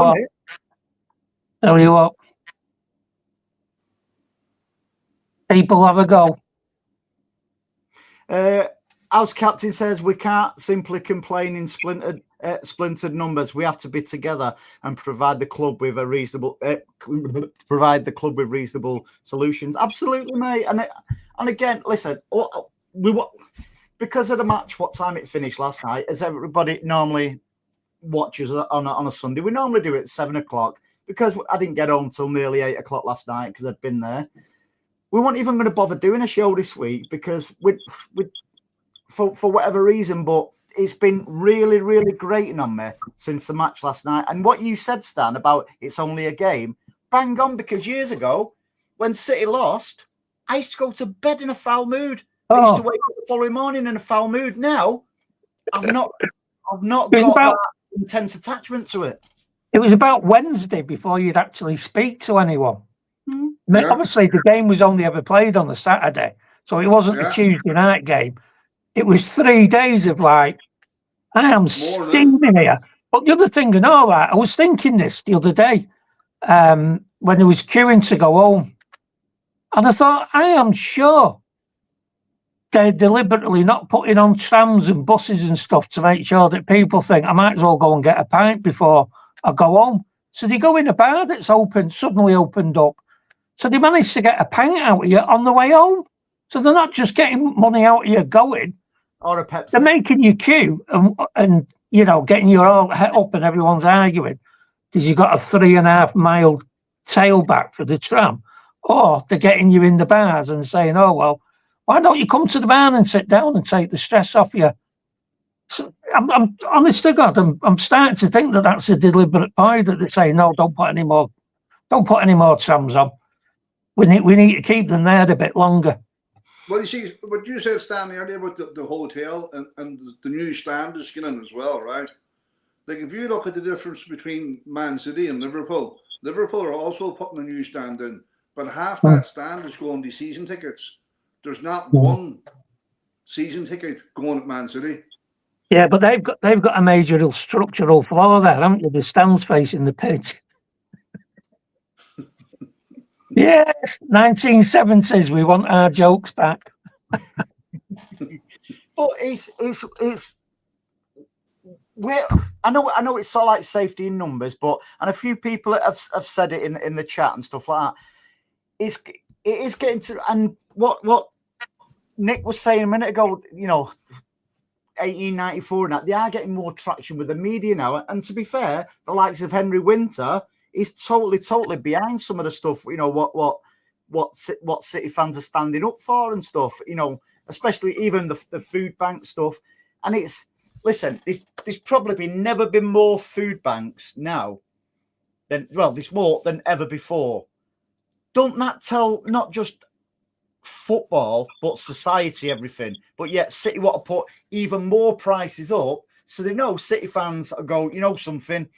what. People have a go. House captain says we can't simply complain in splintered numbers. We have to be together and provide the club with reasonable solutions. Absolutely, mate. And again, listen, because of the match, what time it finished last night, as everybody normally watches on a Sunday, we normally do it at 7:00 because I didn't get home till nearly 8:00 last night because I'd been there. We weren't even going to bother doing a show this week because for whatever reason, but it's been really, really grating on me since the match last night. And what you said, Stan, about it's only a game, bang on, because years ago, when City lost, I used to go to bed in a foul mood. I used to wake up the following morning in a foul mood. Now, I've not got that intense attachment to it. It was about Wednesday before you'd actually speak to anyone. Yeah. Obviously, the game was only ever played on the Saturday, so it wasn't a Tuesday night game. It was 3 days of I am steaming here. But the other thing, and all that, I was thinking this the other day when there was queuing to go home, and I thought, I am sure they're deliberately not putting on trams and buses and stuff to make sure that people think I might as well go and get a pint before I go home. So they go in a bar that's suddenly opened up. So they managed to get a pint out of you on the way home. So they're not just getting money out of you going. Or a Pepsi. They're making you queue and getting you all het up and everyone's arguing because you've got a 3.5 mile tailback for the tram. Or they're getting you in the bars and saying, oh, well, why don't you come to the bar and sit down and take the stress off you? So I'm honest to God, I'm starting to think that that's a deliberate point that they're saying, no, don't put any more trams on. We need to keep them there a bit longer. Well, you see, what you said, Stan, earlier about the hotel and the new stand is getting as well, right? Like, if you look at the difference between Man City and Liverpool are also putting a new stand in, but half that stand is going to season tickets. There's not one season ticket going at Man City. Yeah, but they've got a major structural flaw there, haven't they? The stands facing the pitch. Yes, 1970s. We want our jokes back. But it's I know it's sort of like safety in numbers, and a few people have said it in the chat and stuff like that. It is getting to, and what Nick was saying a minute ago, 1894 and that, they are getting more traction with the media now. And to be fair, the likes of Henry Winter is totally behind some of the stuff, what City fans are standing up for and stuff, especially even the food bank stuff. And there's probably never been more food banks now there's more than ever before. Don't that tell not just football, but society, everything. But yet City want to put even more prices up, so they know City fans are go, you know something.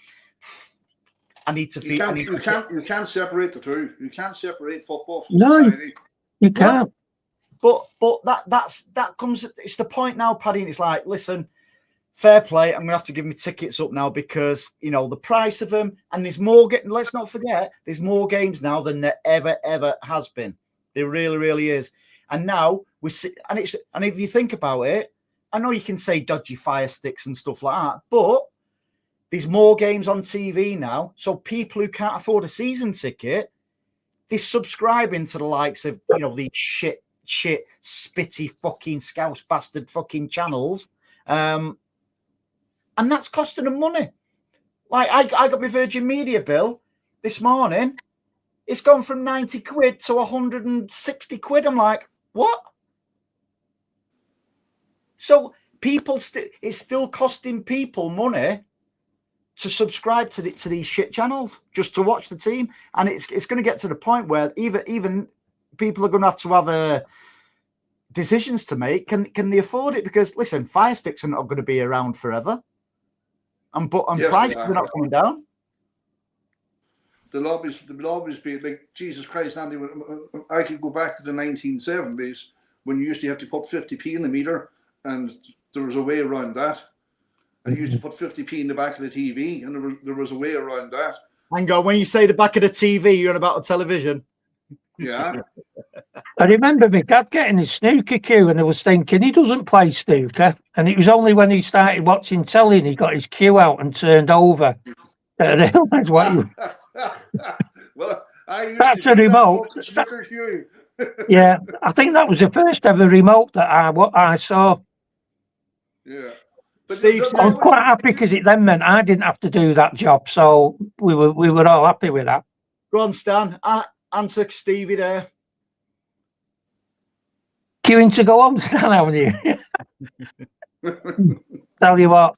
I need to feel. You can't separate the two. You can't separate football from No, society. you can't. But that comes. It's the point now, Paddy. And it's like, listen, fair play. I'm gonna have to give my tickets up now because you know the price of them, and there's more. Let's not forget, there's more games now than there ever has been. There really, really is. And now we see, and if you think about it, I know you can say dodgy fire sticks and stuff like that, but there's more games on TV now. So people who can't afford a season ticket, they're subscribing to the likes of, you know, these shit, spitty fucking scouse bastard fucking channels. And that's costing them money. Like I got my Virgin Media bill this morning. It's gone from 90 quid to 160 quid. I'm like, what? So people, it's still costing people money to subscribe to these shit channels just to watch the team, and it's going to get to the point where even people are going to have decisions to make. Can they afford it? Because listen, fire sticks are not going to be around forever, and prices are not coming down. There'll always be like, Jesus Christ, Andy. I could go back to the 1970s when you used to have to put 50p in the meter, and there was a way around that. And you used to put 50p in the back of the TV, and there was a way around that. Hang on, when you say the back of the TV, you're on about the television. Yeah. I remember my dad getting his snooker cue, and I was thinking he doesn't play snooker. And it was only when he started watching telly and he got his cue out and turned over that I realised what you. Well, I used That's to a remote. That snooker cue. Yeah, I think that was the first ever remote that I saw. Yeah. But Steve, I was quite happy because it then meant I didn't have to do that job, so we were all happy with that. Go on, Stan. Answer Stevie there. Queuing to go home, Stan, haven't you? Tell you what.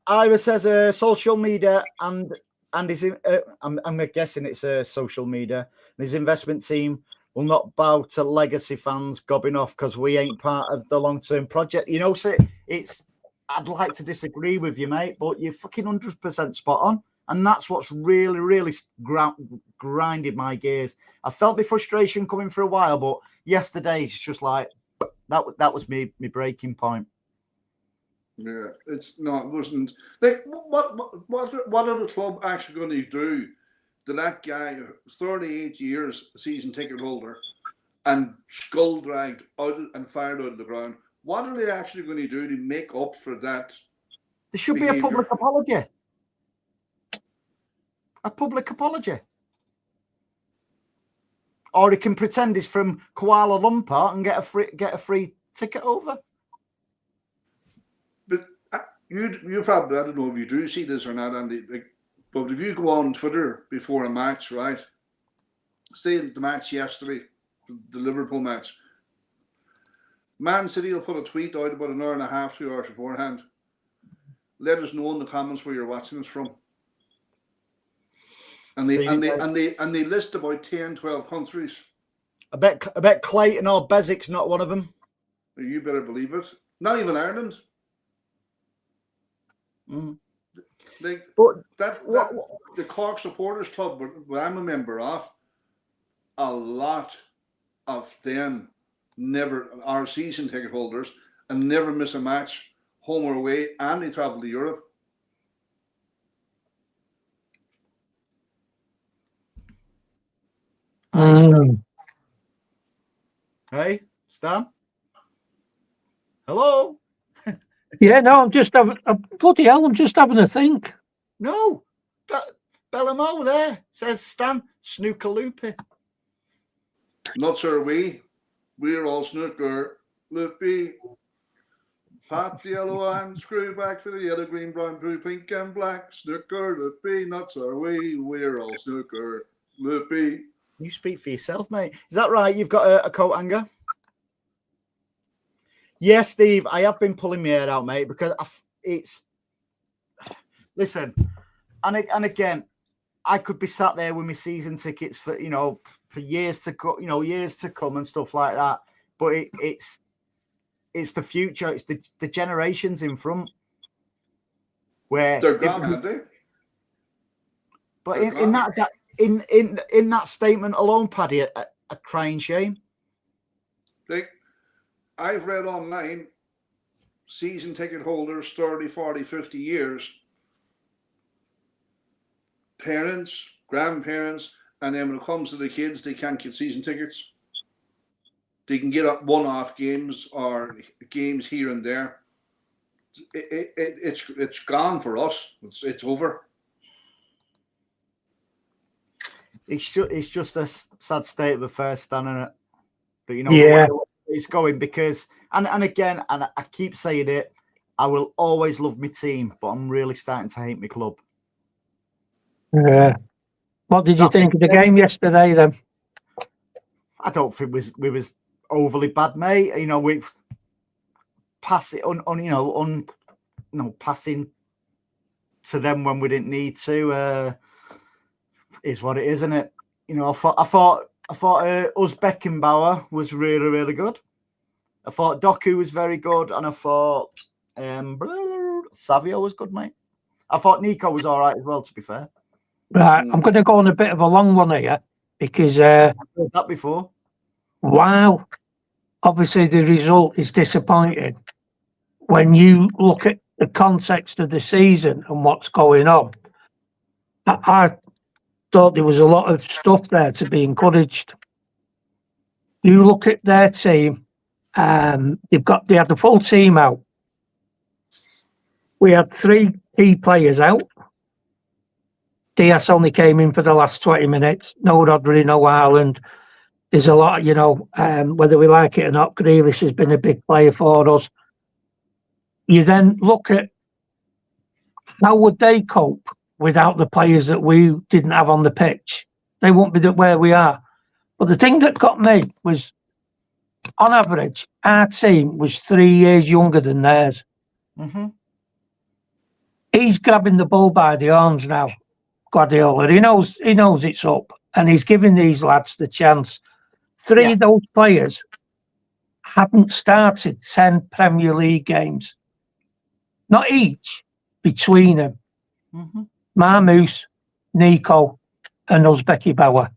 Ira says social media and his. I'm guessing it's social media. And his investment team will not bow to legacy fans gobbing off because we ain't part of the long-term project. You know, so it's. I'd like to disagree with you, mate, but you're fucking 100% spot on, and that's what's really, really grinded my gears. I felt my frustration coming for a while, but yesterday it's just like that was me breaking point. Yeah, it wasn't like what are the club actually going to do to that guy, 38 years season ticket holder, and skull dragged out and fired out of the ground? What are they actually going to do to make up for that? There should be a public apology. A public apology. Or he can pretend he's from Kuala Lumpur and get a free ticket over. But you probably, I don't know if you do see this or not, Andy, but if you go on Twitter before a match, right? Say the match yesterday, the Liverpool match, Man City will put a tweet out about an hour and a half, 2 hours beforehand. Let us know in the comments where you're watching us from. And they list about 10, 12 countries. I bet Clayton or Bezik's not one of them. You better believe it. Not even Ireland. Mm. Like but the Cork Supporters Club, where I'm a member of, a lot of them never are season ticket holders and never miss a match, home or away, and they travel to Europe. Hey, Stan? Hello? Yeah, no, I'm just having bloody hell, I'm just having a think. No. Bellamo there says Stan snooker loopy. Not sure we're all snooker loopy. Pat the yellow and screw back for the yellow, green, brown, blue, pink, and black. Snooker loopy, nuts are we're all snooker loopy. You speak for yourself, mate. Is that right? You've got a coat hanger? Yes, Steve, I have been pulling my hair out, mate, because it's... Listen, and again, I could be sat there with my season tickets for, for years to go, years to come and stuff like that. But it's the future. It's the generations in front where they're gone, aren't they? But in that statement alone, Paddy, a crying shame. Like, I've read online, season ticket holders, 30, 40, 50 years, parents, grandparents, and then when it comes to the kids, they can't get season tickets. They can get up one-off games or games here and there. It's gone for us. It's over. It's just a sad state of affairs, Stan, isn't it? But it's going because, and again, and I keep saying it, I will always love my team, but I'm really starting to hate my club. Yeah. What did you think of the game yesterday, then? I don't think we was overly bad, mate. We pass it passing to them when we didn't need to. Is what it is, isn't it? I thought Beckenbauer was really, really good. I thought Doku was very good, and I thought Savio was good, mate. I thought Nico was all right as well, to be fair. Right, I'm going to go on a bit of a long one here because I've heard that before. Wow, obviously the result is disappointing. When you look at the context of the season and what's going on, I thought there was a lot of stuff there to be encouraged. You look at their team, they had the full team out. We had 3 key players out. Diaz only came in for the last 20 minutes. No Rodri, no Haaland. There's a lot, whether we like it or not, Grealish has been a big player for us. You then look at how would they cope without the players that we didn't have on the pitch. They won't be where we are. But the thing that got me was, on average, our team was 3 years younger than theirs. Mm-hmm. He's grabbing the bull by the arms now, Guardiola. He knows it's up, and he's giving these lads the chance. 3 of those players hadn't started 10 Premier League games. Not each, between them. Mm-hmm. Marmoush, Nico, and Beckenbauer.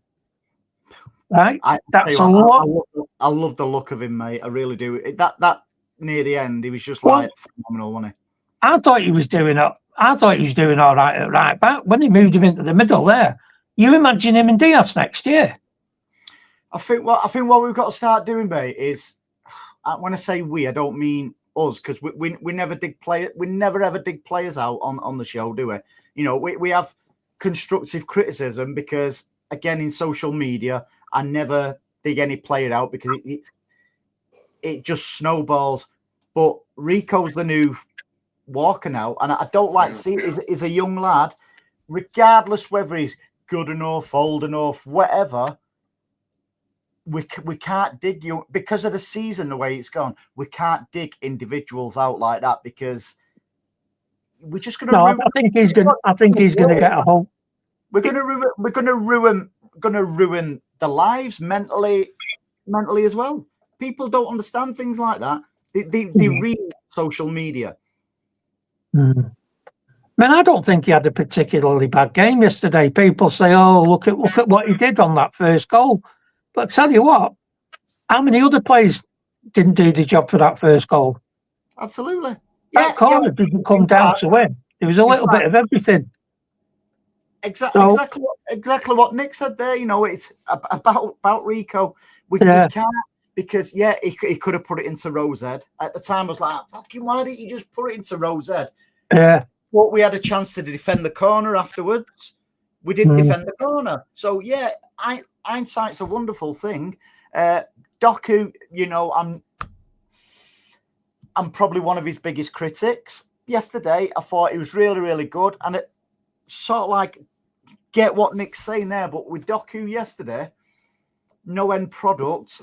Right? That's a lot. I love the look of him, mate. I really do. That near the end, he was just phenomenal, wasn't he? I thought he was doing all right at right back. When he moved him into the middle there, you imagine him and Diaz next year. I think what we've got to start doing, mate, is when I say we, I don't mean us, because we never ever dig players out on the show, do we? We have constructive criticism because, again, in social media, I never dig any player out because it just snowballs. But Rico's the new Walker now, and I don't like seeing is a young lad, regardless whether he's good enough, old enough, whatever. We can't dig you because of the season, the way it's gone. We can't dig individuals out like that because we're just going to. No, I think he's going. I think he's going to get a hold. We're going to ruin the lives mentally as well. People don't understand things like that. They read social media. Mm. Man, I don't think he had a particularly bad game yesterday. People say, "Oh, look at what he did on that first goal." But I tell you what, how many other players didn't do the job for that first goal? Absolutely. That corner didn't come down to win. There was a little bit of everything. Exactly what Nick said there. It's about Rico. We can't, because he could have put it into Rose Ed. At the time, I was like, fucking, why didn't you just put it into Rose Ed? Yeah. But we had a chance to defend the corner afterwards. We didn't defend the corner. So, hindsight's a wonderful thing. Doku, I'm probably one of his biggest critics. Yesterday, I thought he was really, really good. And it sort of like, get what Nick's saying there, but with Doku yesterday, no end product.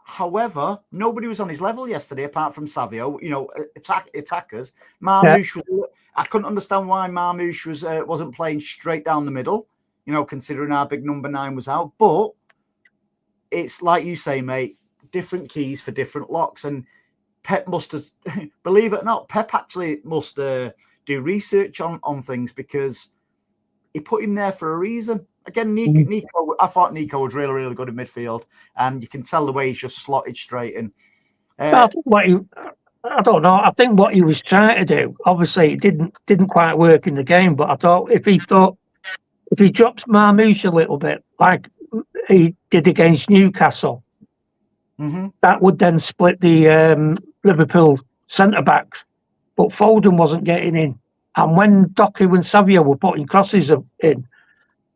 However, nobody was on his level yesterday apart from Savio, attackers. Marmoush, I couldn't understand why Marmoush wasn't playing straight down the middle, considering our big number 9 was out. But it's like you say, mate, different keys for different locks. And Pep must have, believe it or not, Pep actually must do research on things, because he put him there for a reason. Again, Nico, I thought Nico was really, really good in midfield, and you can tell the way he's just slotted straight in. I don't know. I think what he was trying to do, obviously, it didn't quite work in the game. But I thought if he dropped Marmouche a little bit, like he did against Newcastle, that would then split the Liverpool centre backs. But Foden wasn't getting in, and when Doku and Savio were putting crosses in,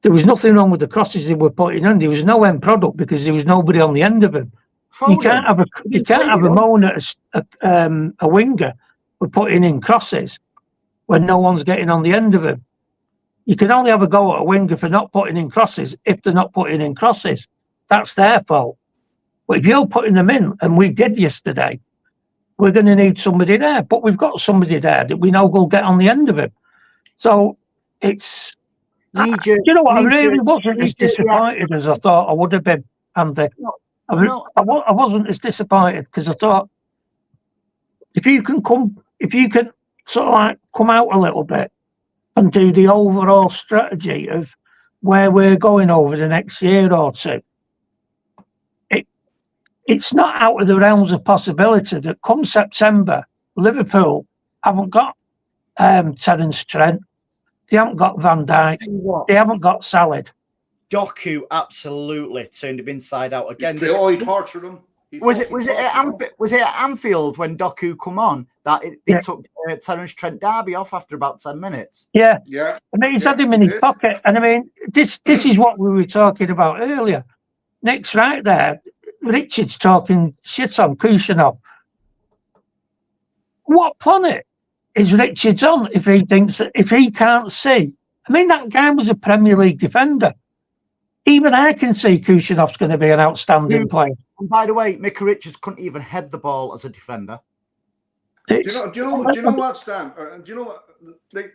there was nothing wrong with the crosses they were putting in. There was no end product because there was nobody on the end of them. Foden, you can't have a moan at a winger for putting in crosses when no one's getting on the end of them. You can only have a go at a winger for not putting in crosses if they're not putting in crosses. That's their fault. But if you're putting them in, and we did yesterday, we're going to need somebody there. But we've got somebody there that we know will get on the end of him. So it's... I really wasn't as disappointed as I thought I would have been, Andy. I wasn't as disappointed, because I thought if you can sort of like come out a little bit and do the overall strategy of where we're going over the next year or two, it's not out of the realms of possibility that come September, Liverpool haven't got Terence Trent, they haven't got Van Dijk, they haven't got Salad. Doku absolutely turned him inside out again. He tortured him. Was it at Anfield when Doku come on that they took Terence Trent D'Arby off after about 10 minutes? Yeah. I mean, he's had him in his pocket, and I mean, this is what we were talking about earlier. Nick's right there. Richard's talking shit on Kushner. What planet is Richards on if he can't see? I mean, that guy was a Premier League defender. Even I can see Kushner's going to be an outstanding player. And by the way, Micah Richards couldn't even head the ball as a defender. Do you know what, Stan? Do you know what? Like,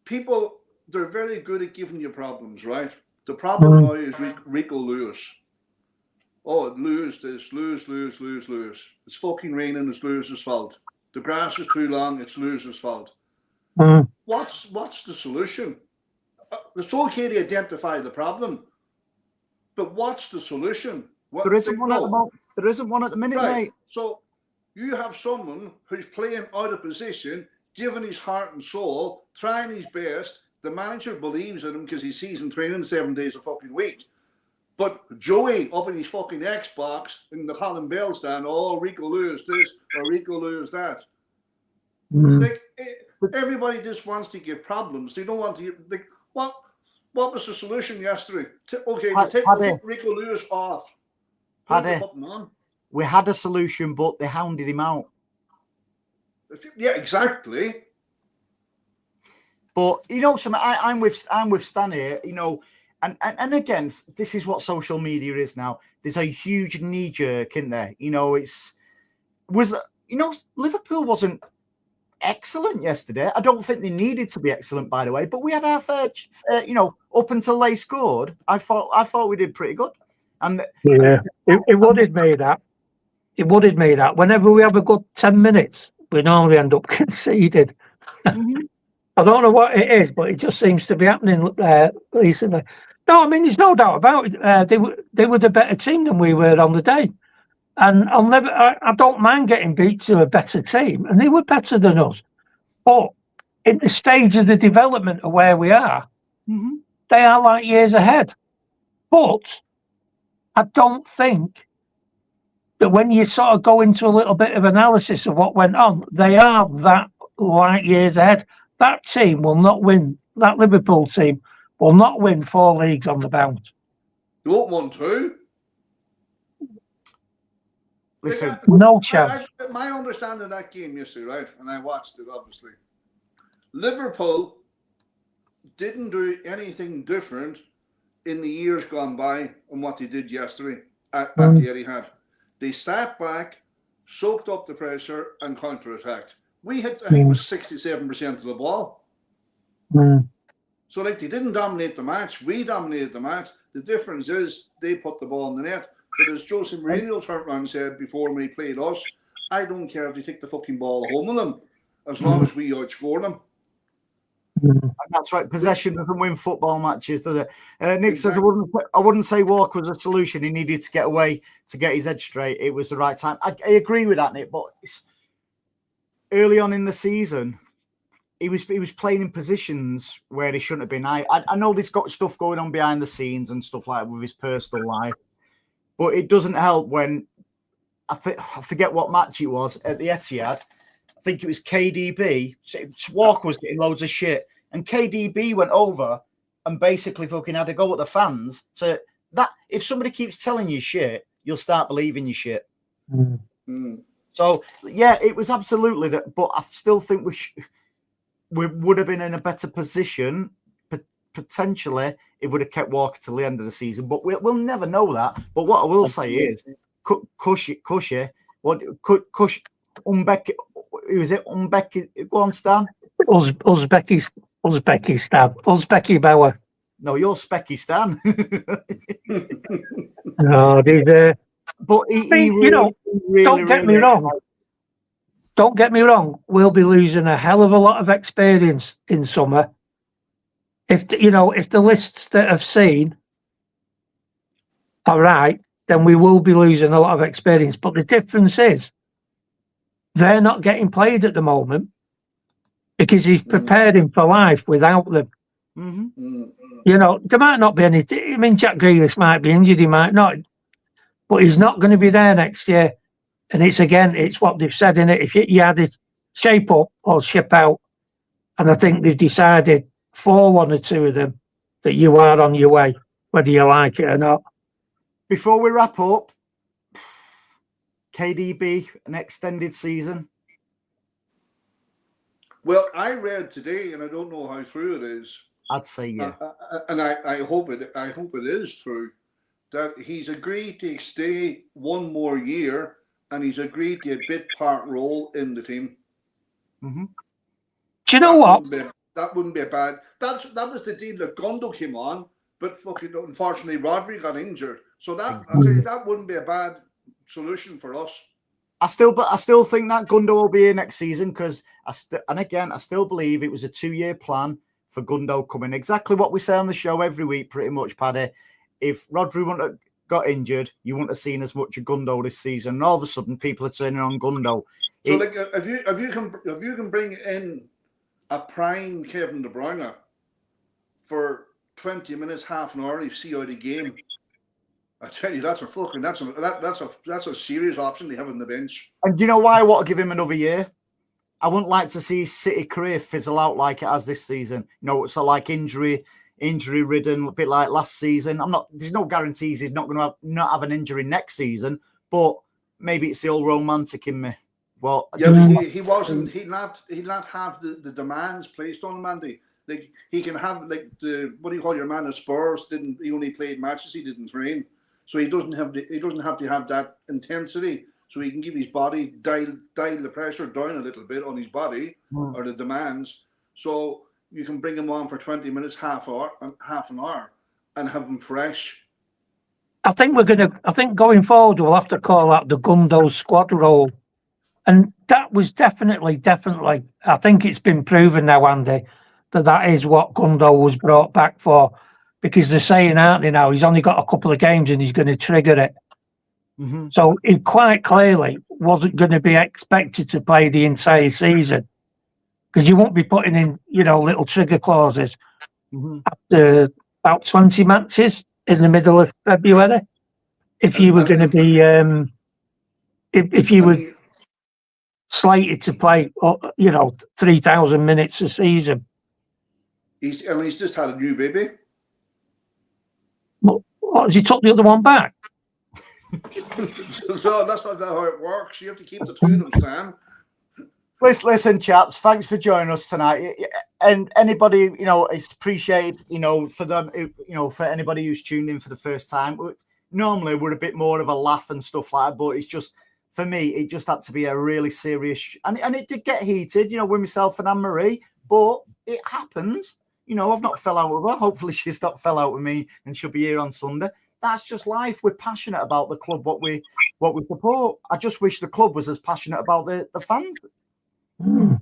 people, they're very good at giving you problems, right? The problem now is Rico Lewis. Oh, lose this, lose. It's fucking raining, it's Lewis's fault. The grass is too long, it's Lewis's fault. What's the solution? It's okay to identify the problem, but what's the solution? There isn't one at the moment. There isn't one at the minute, mate. So you have someone who's playing out of position, giving his heart and soul, trying his best. The manager believes in him because he sees him training 7 days a fucking week. But Joey up in his fucking Xbox in the Colin Bell stand, oh, Rico Lewis this or Rico Lewis that. Like, everybody just wants to give problems. They don't want to give, like, what was the solution yesterday? Take Rico Lewis off. Paddy, we had a solution, but they hounded him out. Yeah, exactly. But you know, I'm with Stan here. You know, and again, this is what social media is now. There's a huge knee jerk in there. You know, Liverpool wasn't excellent yesterday. I don't think they needed to be excellent, by the way. But we had our fair, up until they scored. I thought we did pretty good. And it worried me that. It worried me that whenever we have a good 10 minutes, we normally end up conceded. I don't know what it is, but it just seems to be happening recently. No, I mean, there's no doubt about it. They were the better team than we were on the day. And I don't mind getting beat to a better team, and they were better than us. But in the stage of the development of where we are, they are like years ahead. But I don't think that when you sort of go into a little bit of analysis of what went on, they are that light years ahead. That team will not win. That Liverpool team will not win 4 leagues on the bounce. You won't want to. Listen, no chance. My understanding of that game yesterday, right, and I watched it, obviously. Liverpool didn't do anything different in the years gone by on what they did yesterday at the Etihad. They sat back, soaked up the pressure, and counter-attacked. We hit, I think it was 67% of the ball. So, like, they didn't dominate the match. We dominated the match. The difference is they put the ball in the net. But as Jose Mourinho turned around and said before when he played us, I don't care if they take the fucking ball home with them, as long as we outscore them. And that's right. Possession doesn't win football matches, does it? Nick says, I wouldn't say Walker was a solution. He needed to get away to get his head straight. It was the right time. I agree with that, Nick. But early on in the season, he was playing in positions where he shouldn't have been. I know he's got stuff going on behind the scenes and stuff like that with his personal life, but it doesn't help when I forget what match it was at the Etihad. I think it was KDB. Walker was getting loads of shit, and KDB went over and basically fucking had a go at the fans. So that if somebody keeps telling you shit, you'll start believing your shit. So yeah, it was absolutely that. But I still think we would have been in a better position potentially if would have kept Walker till the end of the season. But we'll never know that. But what I will say is, Cushy, Umbeki. Who is it? Umbeki. Go on, Stan. Uzbeki Bauer. No, you're Specky Stan. No, but he really, don't get me wrong. Don't get me wrong. We'll be losing a hell of a lot of experience in summer. If the lists that I've seen are right, then we will be losing a lot of experience. But the difference is, they're not getting played at the moment because he's preparing for life without them. There might not be any. I mean, Jack Grealish might be injured, he might not, but he's not going to be there next year. And it's what they've said in it. If you had it shape up or ship out, and I think they've decided for one or two of them that you are on your way, whether you like it or not. Before we wrap up, KDB, an extended season? Well, I read today, and I don't know how true it is. I'd say yeah. And I hope it is true, that he's agreed to stay one more year, and he's agreed to a bit part role in the team. Do you know what? That wouldn't be a bad. That was the deal that Gundo came on, but fucking unfortunately Rodri got injured. So I'll tell you, that wouldn't be a bad solution for us. I still think that Gundo will be here next season because I still believe it was a 2-year plan for Gundo coming. Exactly what we say on the show every week, pretty much, Paddy. If Rodri wouldn't have got injured, you wouldn't have seen as much of Gundo this season. And all of a sudden, people are turning on Gundo. So, if you can bring in a prime Kevin De Bruyne for 20 minutes, half an hour, you see how the game. I tell you, that's a serious option they have on the bench. And do you know why I want to give him another year? I wouldn't like to see his City career fizzle out like it has this season. So like injury ridden, a bit like last season. There's no guarantees he's not going to not have an injury next season, but maybe it's the old romantic in me. Well, yeah, he wasn't. He'd not have the demands placed on him, Andy. Like he can have what do you call your man at Spurs? He only played matches. He didn't train, so he doesn't have to have that intensity. So he can give his body dial the pressure down a little bit on his body or the demands. So you can bring him on for 20 minutes, half an hour, and have him fresh. I think going forward we'll have to call that the Gundo squad role. And that was definitely, I think it's been proven now, Andy, that is what Gundo was brought back for. Because they're saying, aren't they now, he's only got a couple of games and he's going to trigger it. So he quite clearly wasn't going to be expected to play the entire season. Because you won't be putting in, little trigger clauses after about 20 matches in the middle of February. If you were going to be, if you were slated to play, 3,000 minutes a season. He's just had a new baby. What, has he took the other one back? So that's not how it works. You have to keep the two of them, Stan. Listen, chaps, thanks for joining us tonight. And anybody, it's appreciated, for them, for anybody who's tuned in for the first time. Normally, we're a bit more of a laugh and stuff like that, but it's just, for me, it just had to be a really serious, and it did get heated, with myself and Anne-Marie, but it happens. I've not fell out with her. Hopefully she's not fell out with me and she'll be here on Sunday. that's just life. We're passionate about the club, what we support. I just wish the club was as passionate about the fans. And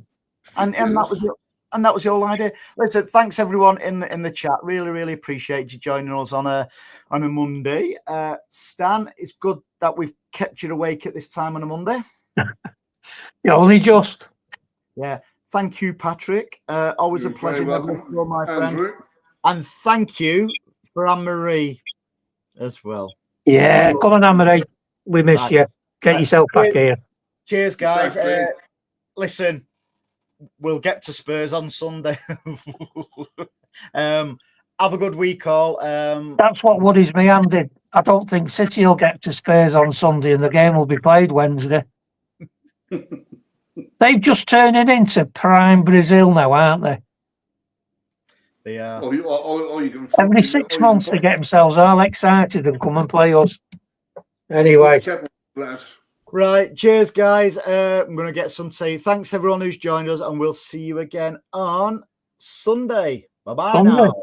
that was the whole idea. Listen, thanks everyone in the chat. Really appreciate you joining us on a Monday. Stan, it's good that we've kept you awake at this time on a Monday. Yeah, only just. Yeah. Thank you, Patrick. Always You're a pleasure, very welcome, my friend. Andrew. And thank you for Anne-Marie as well. Yeah, come on, Anne-Marie. We miss you. Get yourself back here. Cheers, guys. Exactly. Listen, we'll get to Spurs on Sunday. Have a good week, all. That's what worries me, Andy. I don't think City will get to Spurs on Sunday and the game will be played Wednesday. They've just turned it into prime Brazil now, aren't they? They are. You can Every 6 months they get themselves all excited and come and play us. Anyway. Right, cheers, guys. I'm going to get some tea. Thanks, everyone who's joined us, and we'll see you again on Sunday. Bye-bye now.